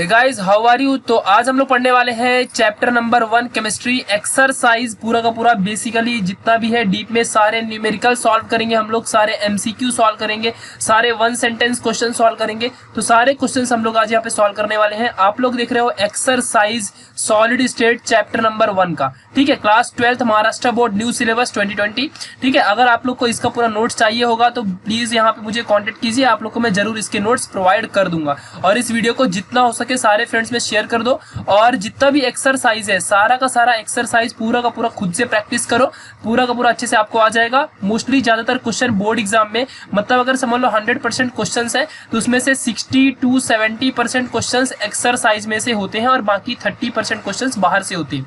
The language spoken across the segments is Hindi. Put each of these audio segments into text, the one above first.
Guys how are you. तो आज हम लोग पढ़ने वाले हैं चैप्टर नंबर 1 केमिस्ट्री एक्सरसाइज पूरा का पूरा। बेसिकली जितना भी है डीप में सारे न्यूमेरिकल सॉल्व करेंगे हम लोग, सारे एमसीक्यू सॉल्व करेंगे, सारे वन सेंटेंस क्वेश्चन सॉल्व करेंगे। तो सारे क्वेश्चंस हम लोग आज यहाँ पे सॉल्व करने वाले हैं। आप लोग देख रहे हो exercise solid state chapter number 1 का, ठीक है। Class 12th Maharashtra board new syllabus 2020, ठीक है। अगर आप लोग को इसका पूरा नोट्स चाहिए होगा तो प्लीज यहाँ पे मुझे कॉन्टेक्ट कीजिए, आप लोग को मैं जरूर इसके नोट्स प्रोवाइड कर दूंगा। और इस वीडियो को जितना हो सके सारे फ्रेंड्स में शेयर कर दो। और जितना भी एक्सरसाइज है सारा का सारा एक्सरसाइज पूरा का पूरा खुद से प्रैक्टिस करो, पूरा का पूरा अच्छे से आपको आ जाएगा। मोस्टली ज्यादातर क्वेश्चन बोर्ड एग्जाम में, मतलब अगर समझ लो 100% क्वेश्चन है तो उसमें से 60 to 70% क्वेश्चन एक्सरसाइज में से होते हैं और बाकी 30% क्वेश्चन बाहर से होते हैं,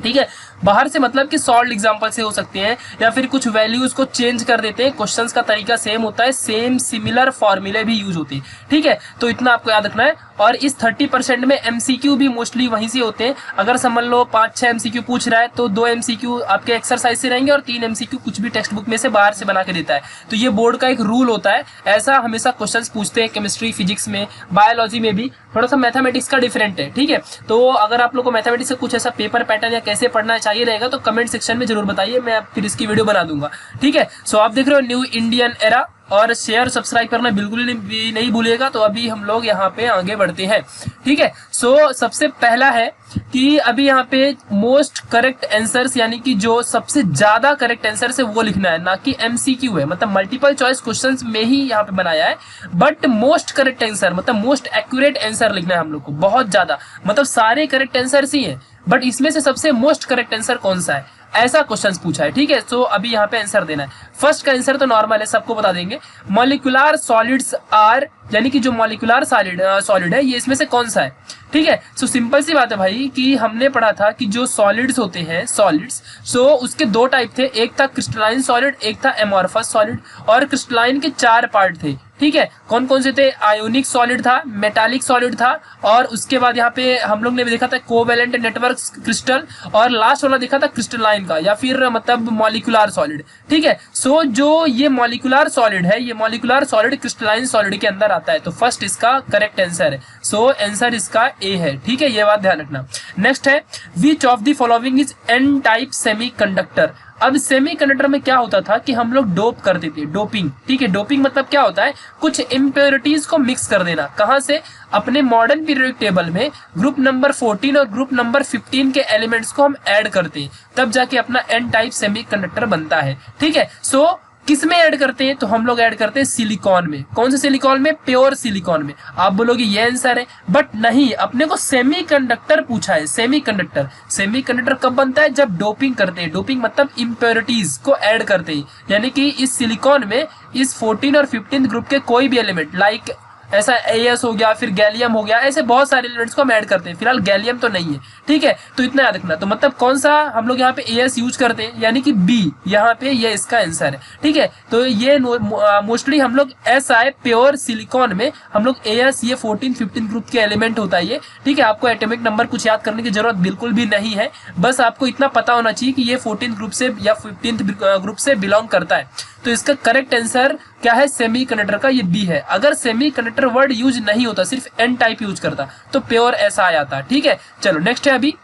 ठीक है। बाहर से मतलब कि सॉल्व एग्जांपल से हो सकते हैं या फिर कुछ वैल्यूज को चेंज कर देते हैं। क्वेश्चंस का तरीका सेम होता है, सेम सिमिलर फॉर्मूले भी यूज होते हैं, ठीक है। तो इतना आपको याद रखना है। और इस 30% में एमसीक्यू भी मोस्टली वहीं से होते हैं। अगर समझ लो 5-6 एमसीक्यू पूछ रहा है तो 2 एमसीक्यू आपके एक्सरसाइज से रहेंगे और 3 एमसीक्यू कुछ भी टेक्स्ट बुक में से बाहर से बना के देता है। तो ये बोर्ड का एक रूल होता है, ऐसा हमेशा क्वेश्चंस पूछते हैं केमिस्ट्री, फिजिक्स में, बायोलॉजी में भी। थोड़ा सा मैथमेटिक्स का डिफरेंट है, ठीक है। तो अगर आप लोग को मैथमेटिक्स से कुछ ऐसा पेपर पैटर्न या कैसे पढ़ना चाहिए रहेगा तो कमेंट सेक्शन में जरूर बताइए, मैं फिर इसकी वीडियो बना दूंगा, ठीक है। सो आप देख रहे हो न्यू इंडियन एरा, और शेयर सब्सक्राइब करना बिल्कुल नहीं भूलिएगा। तो अभी हम लोग यहाँ पे आगे बढ़ते हैं, ठीक है। सो सबसे पहला है कि अभी यहाँ पे मोस्ट करेक्ट आंसर्स, यानी कि जो सबसे ज्यादा करेक्ट आंसर है वो लिखना है, ना कि एमसीक्यू है, मतलब मल्टीपल चॉइस क्वेश्चंस में ही यहाँ पे बनाया है। बट मोस्ट करेक्ट आंसर मतलब मोस्ट एक्यूरेट आंसर लिखना है हम लोग को, बहुत ज्यादा, मतलब सारे करेक्ट आंसर ही है बट इसमें से सबसे मोस्ट करेक्ट आंसर कौन सा है, ऐसा क्वेश्चन पूछा है, ठीक है। सो अभी यहाँ पे आंसर देना है। फर्स्ट का आंसर तो नॉर्मल है, सबको बता देंगे। मॉलिक्यूलर सॉलिड्स आर, यानी कि जो मॉलिक्यूलर सॉलिड है ये इसमें से कौन सा है, ठीक है। सो सिंपल सी बात है भाई कि हमने पढ़ा था कि जो सॉलिड्स होते हैं सॉलिड्स, सो उसके 2 टाइप थे, एक था क्रिस्टलाइन सॉलिड, एक था एमॉर्फस सॉलिड। और क्रिस्टलाइन के 4 पार्ट थे, ठीक है। कौन कौन से थे? आयोनिक सॉलिड था, मेटालिक सॉलिड था, और उसके बाद यहाँ पे हम लोग ने भी देखा था कोवेलेंट नेटवर्क क्रिस्टल, और लास्ट वाला देखा था क्रिस्टलाइन का या फिर मतलब मॉलिक्यूलर सॉलिड, ठीक है। सो जो ये मॉलिक्यूलर सॉलिड है, ये मॉलिक्यूलर सॉलिड क्रिस्टलाइन सॉलिड के अंदर आता है। तो फर्स्ट इसका करेक्ट आंसर है, सो आंसर इसका ए है, ठीक है। ये बात ध्यान रखना। नेक्स्ट है which of the following is an type semiconductor. अब सेमीकंडक्टर में क्या होता था कि हम लोग डोप करते थे, डोपिंग, ठीक है। डोपिंग मतलब क्या होता है, कुछ इम्प्योरिटीज को मिक्स कर देना। कहां से? अपने मॉडर्न पीरियोडिक टेबल में ग्रुप नंबर 14 और ग्रुप नंबर 15 के एलिमेंट्स को हम ऐड करते हैं, तब जाके अपना एन टाइप सेमीकंडक्टर बनता है, ठीक है। सो किस में ऐड करते हैं? तो हम लोग ऐड करते हैं सिलिकॉन में। कौन से सिलिकॉन में? प्योर सिलिकॉन में। आप बोलोगे ये आंसर है, बट नहीं, अपने को सेमीकंडक्टर पूछा है। सेमीकंडक्टर, सेमीकंडक्टर कब बनता है? जब डोपिंग करते हैं। डोपिंग मतलब इम्प्योरिटीज को ऐड करते हैं, यानी कि इस सिलिकॉन में इस 14 और 15 ग्रुप के कोई भी एलिमेंट, लाइक ऐसा एस हो गया, फिर गैलियम हो गया, ऐसे बहुत सारे एलिमेंट्स को हम ऐड करते हैं। फिलहाल गैलियम तो नहीं है, ठीक है। तो इतना याद रखना। तो मतलब कौन सा हम लोग यहाँ पे एस यूज करते हैं, यानी कि बी, यहाँ पे ये इसका आंसर है, ठीक है। तो ये मोस्टली हम लोग SI प्योर सिलिकॉन में हम लोग एस, ये 14-15 ग्रुप के एलिमेंट होता है ये, ठीक है। आपको एटॉमिक नंबर कुछ याद करने की जरूरत बिल्कुल भी नहीं है, बस आपको इतना पता होना चाहिए कि ये 14 ग्रुप से या 15 ग्रुप से बिलोंग करता है। तो इसका करेक्ट आंसर क्या है? सेमीकंडक्टर का ये बी है। अगर सेमीकंडक्टर वर्ड यूज नहीं होता, सिर्फ एन टाइप यूज करता, तो प्योर ऐसा आ जाता, ठीक है। चलो नेक्स्ट है अभी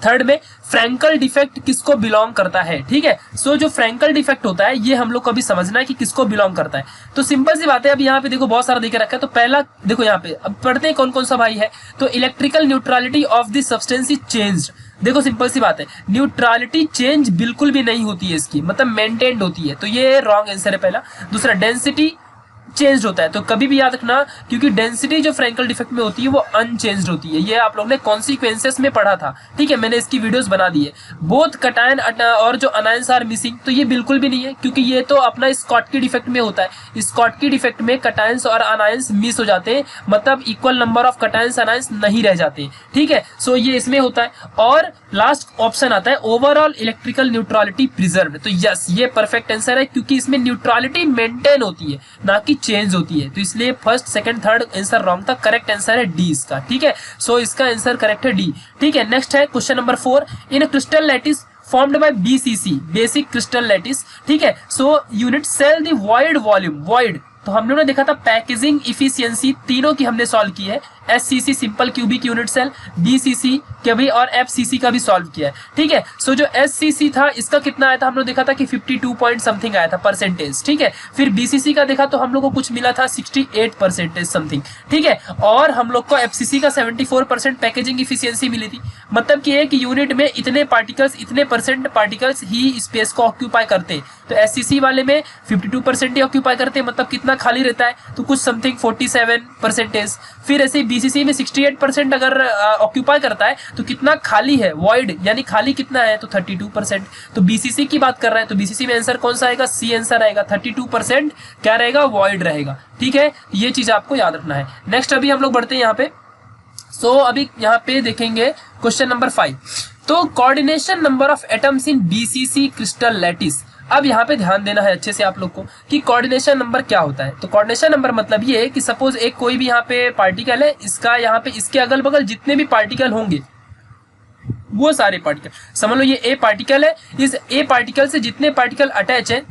थर्ड में फ्रैंकल डिफेक्ट किसको बिलोंग करता है, ठीक है। सो जो फ्रैंकल डिफेक्ट होता है ये हम लोग को अभी समझना है कि किसको बिलोंग करता है। तो सिंपल सी बात है, अब यहाँ पे देखो बहुत सारा देखे रखा है। तो पहला देखो यहाँ पे, अब पढ़ते हैं कौन कौन सा भाई है। तो electrical neutrality of the substance is changed. देखो सिंपल सी बात है, न्यूट्रलिटी चेंज बिल्कुल भी नहीं होती है इसकी, मतलब मेंटेन्ड होती है, तो ये रॉन्ग आंसर है पहला। दूसरा, डेंसिटी चेंज होता है, तो कभी भी याद रखना, क्योंकि डेंसिटी जो फ्रैंकल डिफेक्ट में होती है वो अनचेंज्ड होती है। ये आप लोग ने कॉन्सिक्वेंसेस में पढ़ा था, ठीक है, मैंने इसकी वीडियोस बना दी है। बोथ कटायन और जो अनायंस आर मिसिंग, तो ये बिल्कुल भी नहीं है, क्योंकि ये तो अपना स्कॉटकी डिफेक्ट में होता है। स्कॉटकी डिफेक्ट में कटायंस और अनायंस मिस हो जाते हैं, मतलब equal number of cations anions नहीं रह जाते, ठीक है। सो ये इसमें होता है। और लास्ट ऑप्शन आता है ओवरऑल इलेक्ट्रिकल न्यूट्रलिटी प्रिजर्व। तो यस, ये परफेक्ट आंसर है, क्योंकि इसमें न्यूट्रलिटी मेंटेन होती है, ना कि चेंज होती है। तो इसलिए first, second, third answer wrong था, करेक्ट आंसर है डी इसका, ठीक है। सो इसका आंसर करेक्ट है डी, ठीक है। नेक्स्ट है question number 4, in crystal lattice formed by BCC, basic crystal lattice, ठीक है। So unit cell the void volume, void तो हम लोगों ने देखा था पैकेजिंग इफिशियंसी, तीनों की हमने सॉल्व की है। SCC simple cubic unit cell, BCC के भी और FCC का भी सॉल्व किया है। ठीक है, सो जो SCC था इसका कितना आया था, हम लोग देखा था कि 52 पॉइंट समथिंग आया था परसेंटेज। ठीक है, फिर BCC का देखा तो हम लोग को कुछ मिला था 68% समथिंग। ठीक है, और हम लोग को FCC का 74% पैकेजिंग इफिशियंसी मिली थी। मतलब कि एक यूनिट में इतने पार्टिकल्स, इतने परसेंट पार्टिकल्स ही स्पेस को ऑक्यूपाई करते हैं। तो SCC वाले में 52% ही ऑक्यूपाई करते हैं, मतलब कितना खाली रहता है, तो कुछ समथिंग 47%। फिर ऐसे BCC में 68% अगर ऑक्यूपाई करता है तो कितना खाली है, वॉइड, यानी खाली कितना है, तो 32%। तो BCC की बात कर रहे हैं, तो BCC में आंसर कौन सा आएगा, C आंसर आएगा। 32% क्या रहेगा, वॉइड रहेगा। ठीक है, ये चीज आपको याद रखना है। नेक्स्ट अभी हम लोग बढ़ते हैं यहाँ पे। सो अभी यहाँ पे देखेंगे क्वेश्चन नंबर 5। तो coordination number of atoms in BCC crystal lattice. अब यहाँ पे ध्यान देना है अच्छे से आप लोग को कि कोऑर्डिनेशन नंबर क्या होता है। तो कोऑर्डिनेशन नंबर मतलब ये है कि सपोज एक कोई भी यहाँ पे पार्टिकल है, इसका यहाँ पे इसके अगल बगल जितने भी पार्टिकल होंगे वो सारे पार्टिकल, समझ लो ये A पार्टिकल है, इस A पार्टिकल से जितने पार्टिकल अटैच है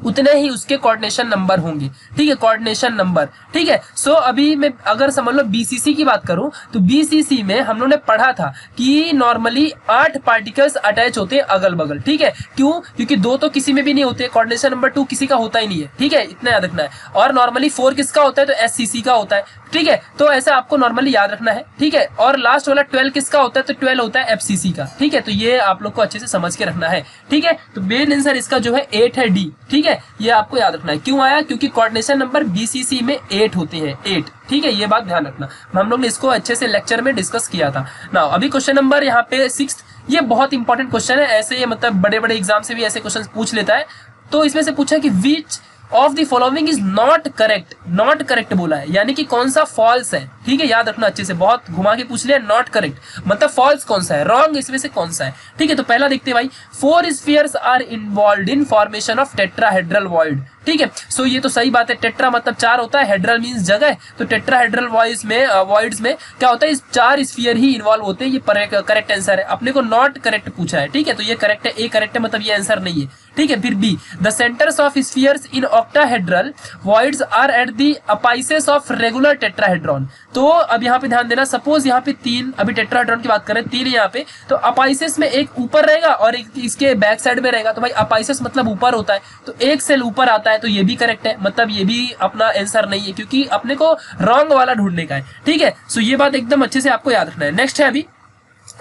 उतने ही उसके कोऑर्डिनेशन नंबर होंगे। ठीक है, कोऑर्डिनेशन नंबर। ठीक है, सो अभी मैं अगर समझ लो BCC की बात करूं तो BCC में हम लोग ने पढ़ा था कि नॉर्मली 8 पार्टिकल्स अटैच होते हैं अगल बगल। ठीक है, क्यों, क्योंकि 2 तो किसी में भी नहीं होते, कोऑर्डिनेशन नंबर 2 किसी का होता ही नहीं है। ठीक है, इतना याद रखना है। और नॉर्मली 4 किसका होता है, तो SCC का होता है। ठीक है, तो ऐसा आपको नॉर्मली याद रखना है। ठीक है, और लास्ट वाला 12 किसका होता है, तो 12 होता है FCC का। ठीक है, तो ये आप लोग को अच्छे से समझ के रखना है। ठीक है, तो मेन आंसर इसका जो है 8 है, D। ठीक है, ये आपको याद रखना है। क्यों आया, क्योंकि कोऑर्डिनेशन नंबर BCC में 8 होते हैं, 8। ठीक है, ये बात ध्यान रखना। हम लोग ने इसको अच्छे से लेक्चर में डिस्कस किया था ना। अभी क्वेश्चन नंबर यहाँ पे 6, ये बहुत इंपॉर्टेंट क्वेश्चन है। ऐसे ये मतलब बड़े बड़े एग्जाम से भी ऐसे क्वेश्चन पूछ लेता है। तो इसमें से पूछा कि which of the following is not correct. Not correct बोला है, यानी कि कौन सा फॉल्स है। ठीक है, याद रखना अच्छे से, बहुत घुमा के पूछ लिया। नॉट करेक्ट मतलब फॉल्स कौन सा है, रॉन्ग इसमें से कौन सा है। ठीक है, तो पहला देखते हैं भाई, 4 spheres are involved in formation of tetrahedral void. ठीक है, सो ये तो सही बात है। टेट्रा मतलब 4 होता है, हेड्रल मींस जगह, तो टेट्राहेड्रल वॉइड्स में क्या होता है, 4 स्फीयर ही इन्वॉल्व होते हैं। ये करेक्ट आंसर है। अपने को नॉट करेक्ट पूछा है। ठीक है, तो ये करेक्ट है, A करेक्ट है, मतलब ये आंसर नहीं है। ठीक है, फिर B, the centres of spheres in octahedral voids are at the apices of regular tetrahedron. तो अब यहाँ पे ध्यान देना, सपोज यहाँ पे 3, अभी टेट्राहेड्रॉन की बात करें, 3 यहाँ पे, तो अपाइसेस में एक ऊपर रहेगा और एक इसके बैक साइड में रहेगा। तो भाई अपाइसेस मतलब ऊपर होता है, तो एक सेल ऊपर आता है, तो ये भी करेक्ट है, मतलब ये भी अपना आंसर नहीं है, क्योंकि अपने को रॉन्ग वाला ढूंढने का है। ठीक है, सो ये बात एकदम अच्छे से आपको याद रखना है। नेक्स्ट है अभी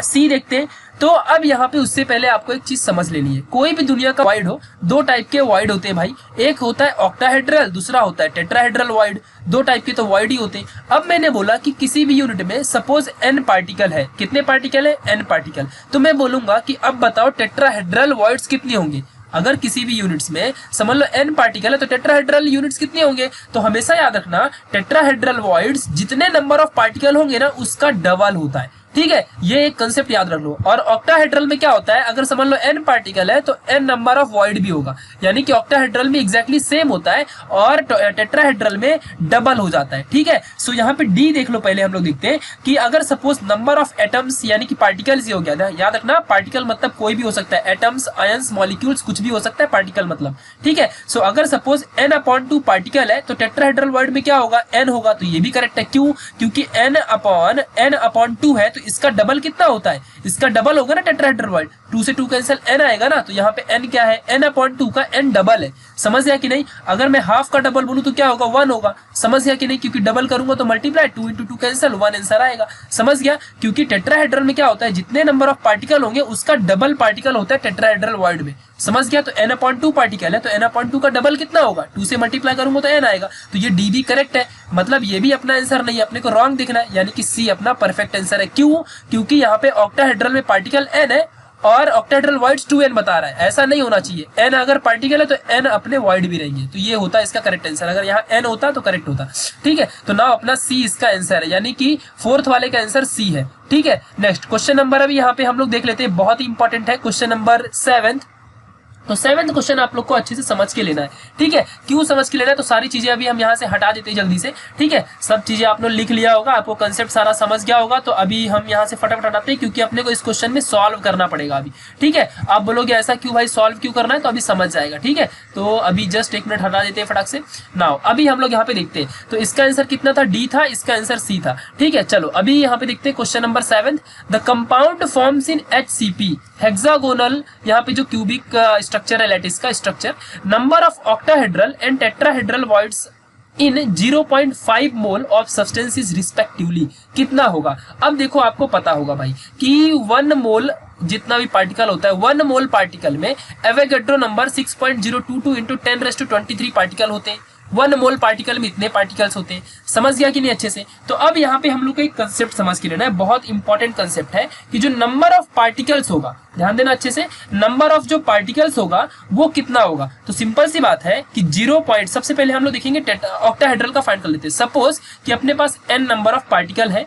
C देखते हैं। तो अब यहाँ पे उससे पहले आपको एक चीज समझ लेनी है, कोई भी दुनिया का वॉइड हो, 2 टाइप के वॉइड होते हैं भाई। एक होता है ऑक्टाहेड्रल, दूसरा होता है टेट्राहेड्रल वॉइड। 2 टाइप के तो वॉइड ही होते हैं। अब मैंने बोला कि किसी भी यूनिट में सपोज N पार्टिकल है, कितने पार्टिकल है, N पार्टिकल, तो मैं बोलूंगा कि अब बताओ टेट्राहेड्रल वॉइड्स कितने होंगे। अगर किसी भी यूनिट्स में समझ लो N पार्टिकल है तो टेट्राहेड्रल यूनिट्स कितने होंगे, तो हमेशा याद रखना टेट्राहेड्रल वॉइड्स जितने नंबर ऑफ पार्टिकल होंगे ना उसका डबल होता है। ठीक है, ये एक कंसेप्ट याद रख लो। और ऑक्टाहेड्रल में क्या होता है, अगर समझ लो N पार्टिकल है तो N नंबर ऑफ वॉइड भी होगा, यानी कि ऑक्टाहेड्रल में एग्जैक्टली सेम होता है और टेट्राहेड्रल में डबल हो जाता है। ठीक है, सो यहाँ पे D देख लो। पहले हम लोग देखते हैं कि अगर सपोज नंबर ऑफ एटम्स यानी कि पार्टिकल्स ही हो गया ना, याद रखना पार्टिकल मतलब कोई भी हो सकता है, एटम्स, आयंस, मॉलिक्यूल्स, कुछ भी हो सकता है पार्टिकल मतलब। ठीक है, सो अगर सपोज N/2 पार्टिकल है तो टेट्राहेड्रल वॉइड में क्या होगा, N होगा, तो ये भी करेक्ट है। क्यों, क्योंकि N/2 है, तो इसका डबल कितना होता है, इसका डबल होगा ना टेट्राहेड्रल वॉइड। 2 से 2 कैंसिल, N आएगा ना, तो यहाँ पे N क्या है, N/2 का N डबल है। समझ गया कि नहीं। अगर मैं हाफ का डबल बोलूं तो क्या होगा, 1 होगा। समझ गया कि नहीं, क्योंकि डबल करूंगा तो मल्टीप्लाई, 2 × 2 कैंसिल, 1 आंसर आएगा। समझ गया, क्योंकि टेट्राहेड्रल में क्या होता है, जितने नंबर ऑफ पार्टिकल होंगे उसका डबल पार्टिकल होता है टेट्राहेड्रल वॉइड में। समझ गया, तो N/2 पार्टिकल है तो N/2 का डबल कितना होगा, 2 से मल्टीप्लाई करूंगा तो N आएगा। तो ये D भी करेक्ट है, मतलब ये भी अपना आंसर नहीं है, अपने को रॉन्ग दिखना है, यानी कि C अपना परफेक्ट आंसर है। क्यों, क्योंकि यहाँ पे ऑक्टाहेड्रल में पार्टिकल N है और ऑक्टाहेड्रल वॉइड्स 2N बता रहा है। ऐसा नहीं होना चाहिए, N अगर पार्टिकल है तो N अपने वॉइड भी रहेंगे, तो ये होता है इसका करेक्ट आंसर। अगर यहाँ N होता तो करेक्ट होता। ठीक है, तो नाउ अपना C इसका आंसर है, यानी कि 4th वाले का आंसर C है। ठीक है, नेक्स्ट क्वेश्चन नंबर अभी यहाँ पे हम लोग देख लेते हैं, बहुत ही इंपॉर्टेंट है क्वेश्चन नंबर 7। तो 7th क्वेश्चन आप लोग को अच्छे से समझ के लेना है, ठीक है। क्यों समझ के लेना है, तो सारी चीजें अभी हम यहाँ से हटा देते हैं जल्दी से, ठीक है। सब चीजें आपने लिख लिया होगा, आपको कंसेप्ट सारा समझ गया होगा, तो अभी हम यहाँ से फटाफट हटाते हैं क्योंकि अपने को इस क्वेश्चन में सॉल्व करना पड़ेगा अभी, ठीक है। आप बोलोगे ऐसा क्यों भाई, सॉल्व क्यों करना है, तो अभी समझ जाएगा, ठीक है। तो अभी जस्ट 1 मिनट हटा देते हैं फटाक से। नाउ अभी हम लोग यहाँ पे देखते हैं, तो इसका आंसर कितना था, डी था, इसका आंसर सी था, ठीक है। चलो अभी यहाँ पे देखते हैं question number 7। The compound forms in HCP hexagonal, यहाँ पे जो क्यूबिक स्ट्रक्चर है लैटिस का structure, number of octahedral and tetrahedral voids in 0.5 mole of substances respectively कितना होगा। अब देखो आपको पता होगा भाई कि 1 मोल जितना भी पार्टिकल होता है, 1 मोल पार्टिकल में एवोगैड्रो नंबर 6.022 इंटू 10⁻23 पार्टिकल होते हैं। 1 मोल पार्टिकल में इतने पार्टिकल्स होते हैं, समझ गया कि नहीं अच्छे से। तो अब यहाँ पे हम लोग को एक कंसेप्ट समझ के लेना है, बहुत इंपॉर्टेंट कंसेप्ट है कि जो नंबर ऑफ पार्टिकल्स होगा, ध्यान देना अच्छे से, नंबर ऑफ जो पार्टिकल्स होगा वो कितना होगा। तो सिंपल सी बात है कि 0 पॉइंट, सबसे पहले हम लोग देखेंगे ऑक्टाहेड्रल का फाइंड कर लेते हैं। सपोज कि अपने पास n नंबर ऑफ पार्टिकल है,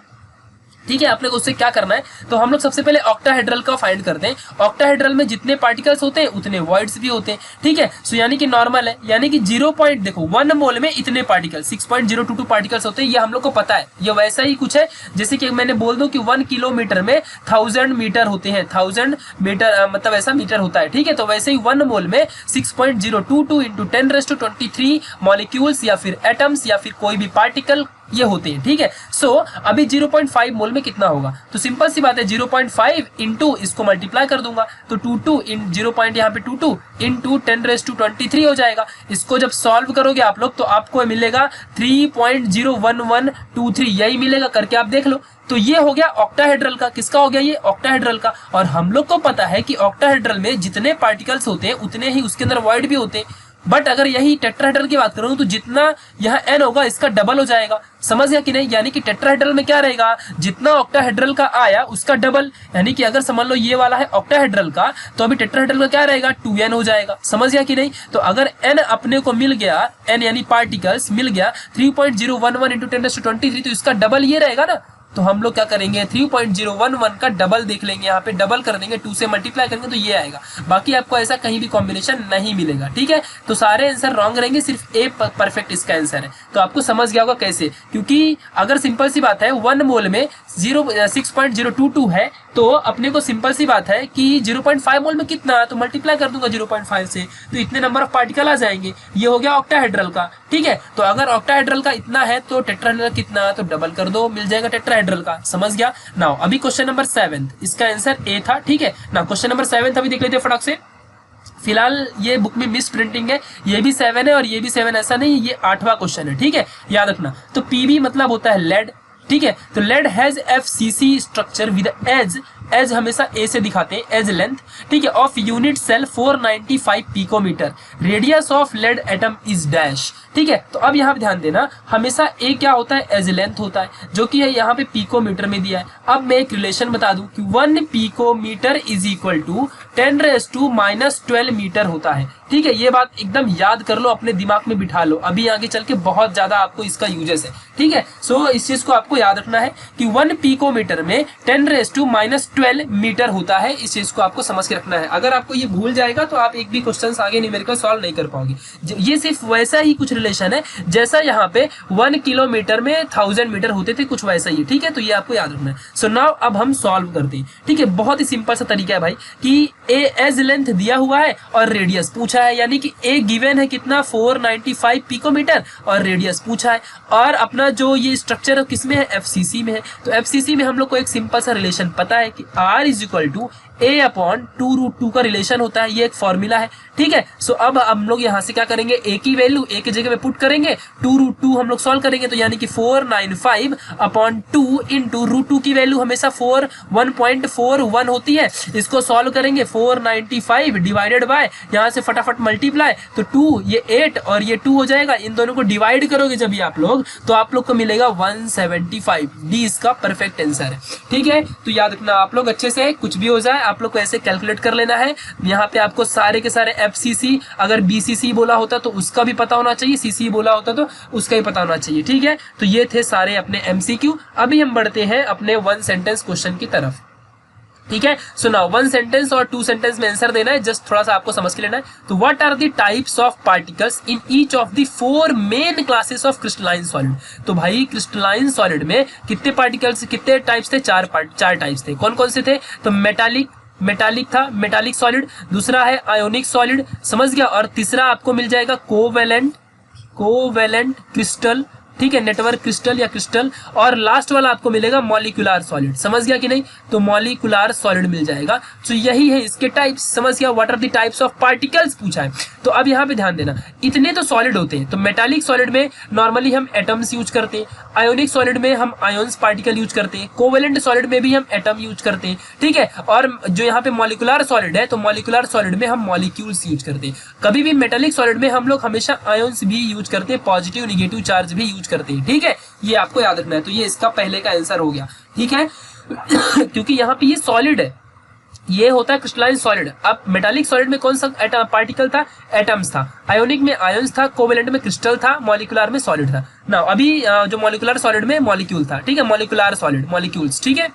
ठीक है। अपने को उससे क्या करना है, तो हम लोग सबसे पहले ऑक्टाहेड्रल का फाइंड करते हैं। ऑक्टाहेड्रल में जितने पार्टिकल्स होते हैं उतने वॉइड्स भी होते हैं, ठीक है। सो यानी कि नॉर्मल है, यानी कि 0 पॉइंट, देखो 1 मोल में इतने पार्टिकल 6.022 पार्टिकल्स होते हैं, ये हम लोग को पता है। ये वैसा ही कुछ है जैसे कि मैंने बोल दूं कि 1 किलोमीटर में 1000 मीटर होते हैं, 1000 मीटर मतलब ऐसा मीटर होता है, ठीक है। तो वैसे ही 1 मोल में 6.022 इंटू 10⁻23 मॉलिक्यूल्स या फिर एटम्स या फिर कोई भी पार्टिकल ये होते हैं, ठीक है। सो अभी 0.5 मोल में कितना होगा, तो सिंपल सी बात है 0.5 इंटू इसको मल्टीप्लाई कर दूंगा तो 22 इन 0 पॉइंट यहाँ पे 22 इंटू 10⁻23 हो जाएगा। इसको जब सॉल्व करोगे आप लोग तो आपको मिलेगा 3.01123, यही मिलेगा, करके आप देख लो। तो ये हो गया ऑक्टाहेड्रल का, किसका हो गया ये, ऑक्टाहेड्रल का। और हम लोग को पता है कि ऑक्टाहेड्रल में जितने पार्टिकल्स होते हैं उतने ही उसके अंदर वॉइड भी होते हैं। बट अगर यही टेट्राहेड्रल की बात करूं तो जितना यहाँ n होगा इसका डबल हो जाएगा, समझ गया कि नहीं। यानी कि टेट्राहेड्रल में क्या रहेगा, जितना ऑक्टाहेड्रल का आया उसका डबल, यानी कि अगर समझ लो ये वाला है ऑक्टाहेड्रल का, तो अभी टेट्राहेड्रल का क्या रहेगा, 2n हो जाएगा, समझ गया कि नहीं। तो अगर n अपने को मिल गया, n यानी पार्टिकल्स मिल गया 3.011 इंटू 10⁻23, तो इसका डबल ये रहेगा ना। तो हम लोग क्या करेंगे, 3.011 का डबल देख लेंगे, यहाँ पे डबल कर देंगे, 2 से मल्टीप्लाई करेंगे तो ये आएगा। बाकी आपको ऐसा कहीं भी कॉम्बिनेशन नहीं मिलेगा, ठीक है। तो सारे आंसर रॉन्ग रहेंगे, सिर्फ ए परफेक्ट इसका आंसर है। तो आपको समझ गया होगा कैसे, क्योंकि अगर सिंपल सी बात है 1 मोल में 6.022 है, तो अपने को सिंपल सी बात है कि 0.5 मोल में कितना, तो मल्टीप्लाई कर दूंगा 0.5 से, तो इतने नंबर ऑफ पार्टिकल आ जाएंगे। ये हो गया ऑक्टाहेड्रल का, ठीक है। तो अगर ऑक्टाहेड्रल का इतना है तो टेट्राहेड्रल कितना, तो डबल कर दो, मिल जाएगा टेट्राहेड्रल का, समझ गया। नाउ अभी क्वेश्चन नंबर 7, इसका आंसर ए था, ठीक है ना। क्वेश्चन नंबर 7 अभी देख लेते हैं फटाक से। फिलहाल ये बुक में मिस प्रिंटिंग है, ये भी 7 है और ये भी 7, ऐसा नहीं, ये 8वां क्वेश्चन है, ठीक है, याद रखना। तो पीबी मतलब होता है लेड, ठीक है। तो lead has FCC structure with edge हमेशा ए से दिखाते हैं, एज लेंथ, ठीक है, of unit cell 495 picometre, radius of lead atom is dash, ठीक है। तो अब यहाँ पे ध्यान देना, हमेशा ए क्या होता है, एज लेंथ होता है, जो कि है यहाँ पे पिकोमीटर में दिया है। अब मैं एक रिलेशन बता दूं कि 1 picometre is equal to 10⁻⁻12 metre होता है, ठीक है। ये बात एकदम याद कर लो, अपने दिमाग में बिठा लो, अभी आगे चल के बहुत ज्यादा आपको इसका यूजेस है, ठीक है। सो इस चीज को आपको याद रखना है कि 1 पिकोमीटर में 10⁻12 मीटर होता है, इस चीज को आपको समझ के रखना है। अगर आपको ये भूल जाएगा तो आप एक भी क्वेश्चन आगे न्यूमेरिकल सॉल्व नहीं कर पाओगे। ये सिर्फ वैसा ही कुछ रिलेशन है जैसा यहाँ पे 1 किलोमीटर में 1000 मीटर होते थे, कुछ वैसा ही, ठीक है। तो ये आपको याद रखना है। सो नाउ अब हम सॉल्व करते हैं, ठीक है। बहुत ही सिंपल सा तरीका है भाई कि ए एज लेंथ दिया हुआ है और रेडियस पूछा है, यानी कि ए गिवन है कितना 495 पिकोमीटर और रेडियस पूछा है, और अपना जो ये स्ट्रक्चर किसमें है, FCC में है। तो FCC में हम लोग को एक सिंपल सा रिलेशन पता है कि R is equal to A/2√2 का रिलेशन होता है, ये एक फॉर्मूला है, ठीक है। सो अब हम लोग यहाँ से क्या करेंगे, ए की वैल्यू ए की जगह पे पुट करेंगे, 2√2 हम लोग सॉल्व करेंगे, तो यानी कि 495/2 इंटू √2 की वैल्यू हमेशा 1.41 होती है, इसको सॉल्व करेंगे 495 डिवाइडेड बाय, यहाँ से फटाफट मल्टीप्लाई, तो 2 ये 8 और ये 2 हो जाएगा। इन दोनों को डिवाइड करोगे जब भी आप लोग, तो आप लोग को मिलेगा 175। डी इसका परफेक्ट आंसर है, ठीक है। तो याद रखना आप लोग अच्छे से, कुछ भी हो जाए आप लोग को ऐसे कैलकुलेट कर लेना है। यहाँ पे आपको सारे के सारे FCC, अगर BCC बोला होता तो उसका भी पता होना चाहिए, CC बोला होता तो उसका भी पता होना चाहिए, ठीक है। तो ये थे सारे अपने MCQ। अभी हम बढ़ते हैं अपने 1 सेंटेंस क्वेश्चन की तरफ। ठीक है। सो नाउ 1 सेंटेंस और 2 सेंटेंस में आंसर देना है, जस्ट थोड़ा सा आपको समझ के लेना है। तो what are the types of particles in each of the 4 main classes of crystalline solid. तो भाई क्रिस्टलाइन सॉलिड में कितने पार्टिकल्स, कितने टाइप्स थे, 4 टाइप्स थे। कौन कौन से थे? तो मेटालिक था, मेटालिक सॉलिड, दूसरा है आयोनिक सॉलिड, समझ गया, और तीसरा आपको मिल जाएगा कोवेलेंट क्रिस्टल, ठीक है, नेटवर्क क्रिस्टल या क्रिस्टल, और लास्ट वाला आपको मिलेगा मॉलिक्यूलर सॉलिड। समझ गया कि नहीं? तो मॉलिक्यूलर सॉलिड मिल जाएगा। तो यही है इसके टाइप्स, समझ गया। What are the types of particles पूछा है। तो अब यहाँ पे ध्यान देना, इतने तो सॉलिड होते हैं। तो मेटालिक सॉलिड में नॉर्मली हम एटम्स यूज करते हैं, आयोनिक सॉलिड में हम आयोन्स पार्टिकल यूज करते हैं, कोवेलेंट सॉलिड में भी हम एटम यूज करते हैं, ठीक है। और जो यहाँ पे मॉलिक्यूलर सॉलिड है, तो मॉलिक्यूलर सॉलिड में हम मॉलिक्यूल्स यूज करते हैं। कभी भी मेटालिक सॉलिड में हम लोग हमेशा आयोन्स भी यूज करते हैं, पॉजिटिव निगेटिव चार्ज भी यूज करते हैं, ठीक है। ये आपको याद रखना है। तो ये इसका पहले का आंसर हो गया, ठीक है। क्योंकि यहाँ पे ये सॉलिड है, ये होता है क्रिस्टलाइन सॉलिड। अब मेटालिक सॉलिड में कौन सा पार्टिकल था? एटम्स था, आयोनिक में आयंस था, कोवेलेंट में क्रिस्टल था, मॉलिक्यूलर में सॉलिड था। ना अभी जो मॉलिक्यूलर सॉलिड में मॉलिक्यूल था, ठीक है, मॉलिक्यूलर सॉलिड मॉलिक्यूल्स, ठीक है,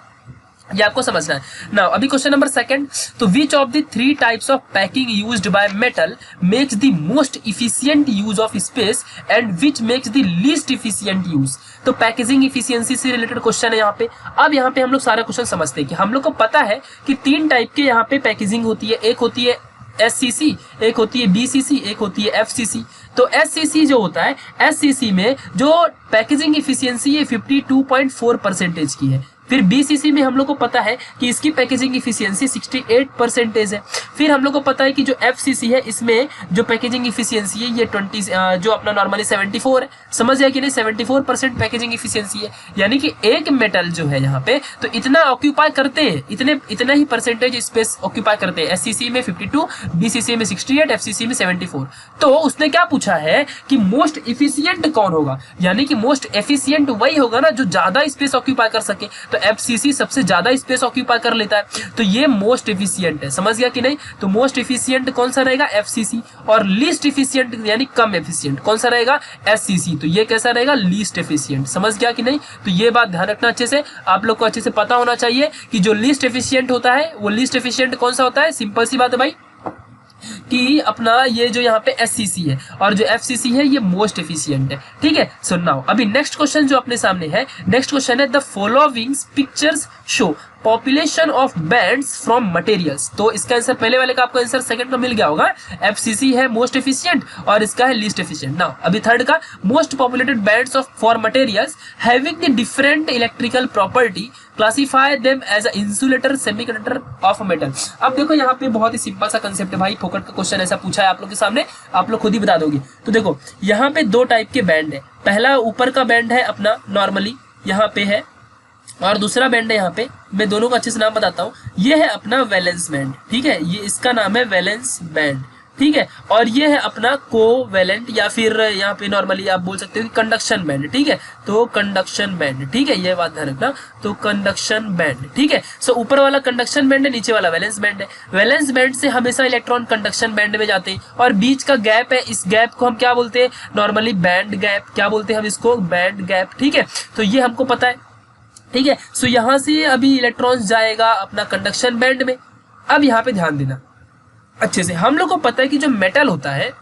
ये आपको समझना है। नाउ अभी क्वेश्चन नंबर 2, तो which of the 3 types of packing used by metal makes the most efficient use of space and which makes the least efficient use. तो पैकेजिंग इफिशियंसी से रिलेटेड क्वेश्चन है यहाँ पे। अब यहाँ पे हम लोग सारा क्वेश्चन समझते हैं कि हम लोग को पता है कि 3 टाइप के यहाँ पे पैकेजिंग होती है। एक होती है SCC, एक होती है BCC, एक होती है FCC। तो SCC जो होता है, SCC में जो पैकेजिंग इफिशियंसी है 52.4% की है। फिर BCC में हम लोग को पता है कि इसकी पैकेजिंग इफिशियंसी 68% है। फिर हम लोग को पता है कि जो FCC है, इसमें जो पैकेजिंग इफिशियंसी है ये 20 जो अपना नॉर्मली 74 है। समझ गया कि नहीं? 74% पैकेजिंग इफिशियंसी है, यानी कि एक मेटल जो है यहाँ पे तो इतना ऑक्यूपाई करते हैं, इतना ही परसेंटेज स्पेस ऑक्यूपाई करते हैं। SCC में 52, BCC में 68, FCC में 74। तो उसने क्या पूछा है कि मोस्ट इफिशियंट कौन होगा, यानी कि मोस्ट एफिशिएंट वही होगा ना जो ज्यादा स्पेस ऑक्यूपाई कर सके। तो FCC सबसे ज्यादा स्पेस ऑक्यूपाई कर लेता है, तो ये मोस्ट एफिशिएंट है। समझ गया कि नहीं? तो मोस्ट एफिशिएंट कौन सा रहेगा? FCC। और लीस्ट एफिशिएंट यानी कम एफिशिएंट कौन सा रहेगा? SCC। तो ये कैसा रहेगा? Least efficient. समझ गया कि नहीं? तो ये बात ध्यान रखना अच्छे से, आप लोग को अच्छे से पता होना चाहिए कि जो लीस्ट एफिशिएंट होता है वो लीस्ट एफिशिएंट कौन सा होता है। सिंपल सी बात है भाई कि अपना ये जो यहाँ पे SCC है और जो FCC है ये मोस्ट एफिशिएंट है, ठीक है। सो नाउ अभी नेक्स्ट क्वेश्चन जो अपने सामने है, नेक्स्ट क्वेश्चन है the following pictures show population of bands from materials. तो इसका आंसर पहले वाले का आपको आंसर सेकंड का मिल गया होगा, FCC है मोस्ट एफिशिएंट और इसका है लीस्ट एफिशिएंट। नाउ अभी थर्ड का most populated bands of for materials having the different electrical property classify them as a insulator semiconductor of metal. अब देखो यहाँ पे बहुत ही सिंपल सा कंसेप्ट है भाई, फोकट का क्वेश्चन ऐसा पूछा है आप लोग के सामने, आप लोग खुद ही बता दोगे। तो देखो यहाँ पे 2 टाइप के बैंड है, पहला ऊपर का बैंड है अपना नॉर्मली यहाँ पे है, और दूसरा बैंड है यहाँ पे, मैं दोनों का अच्छे से नाम बताता हूँ। ये है अपना वैलेंस बैंड, ठीक है, ये इसका नाम है वैलेंस बैंड, ठीक है, और ये है अपना कोवेलेंट या फिर यहाँ पे नॉर्मली आप बोल सकते हो कि कंडक्शन बैंड, ठीक है। तो कंडक्शन बैंड, ठीक है, ये बात ध्यान रखना। तो कंडक्शन बैंड, ठीक है। सो ऊपर वाला कंडक्शन बैंड है, नीचे वाला वैलेंस बैंड है। वैलेंस बैंड से हमेशा इलेक्ट्रॉन कंडक्शन बैंड में जाते हैं, और बीच का गैप है, इस गैप को हम क्या बोलते हैं? Normally band gap. क्या बोलते हैं हम इसको? बैंड गैप, ठीक है। तो ये हमको पता है, ठीक है। सो यहाँ से अभी इलेक्ट्रॉन्स जाएगा अपना कंडक्शन बैंड में। अब यहाँ पे ध्यान देना अच्छे से, हम लोग को पता है कि जो मेटल होता है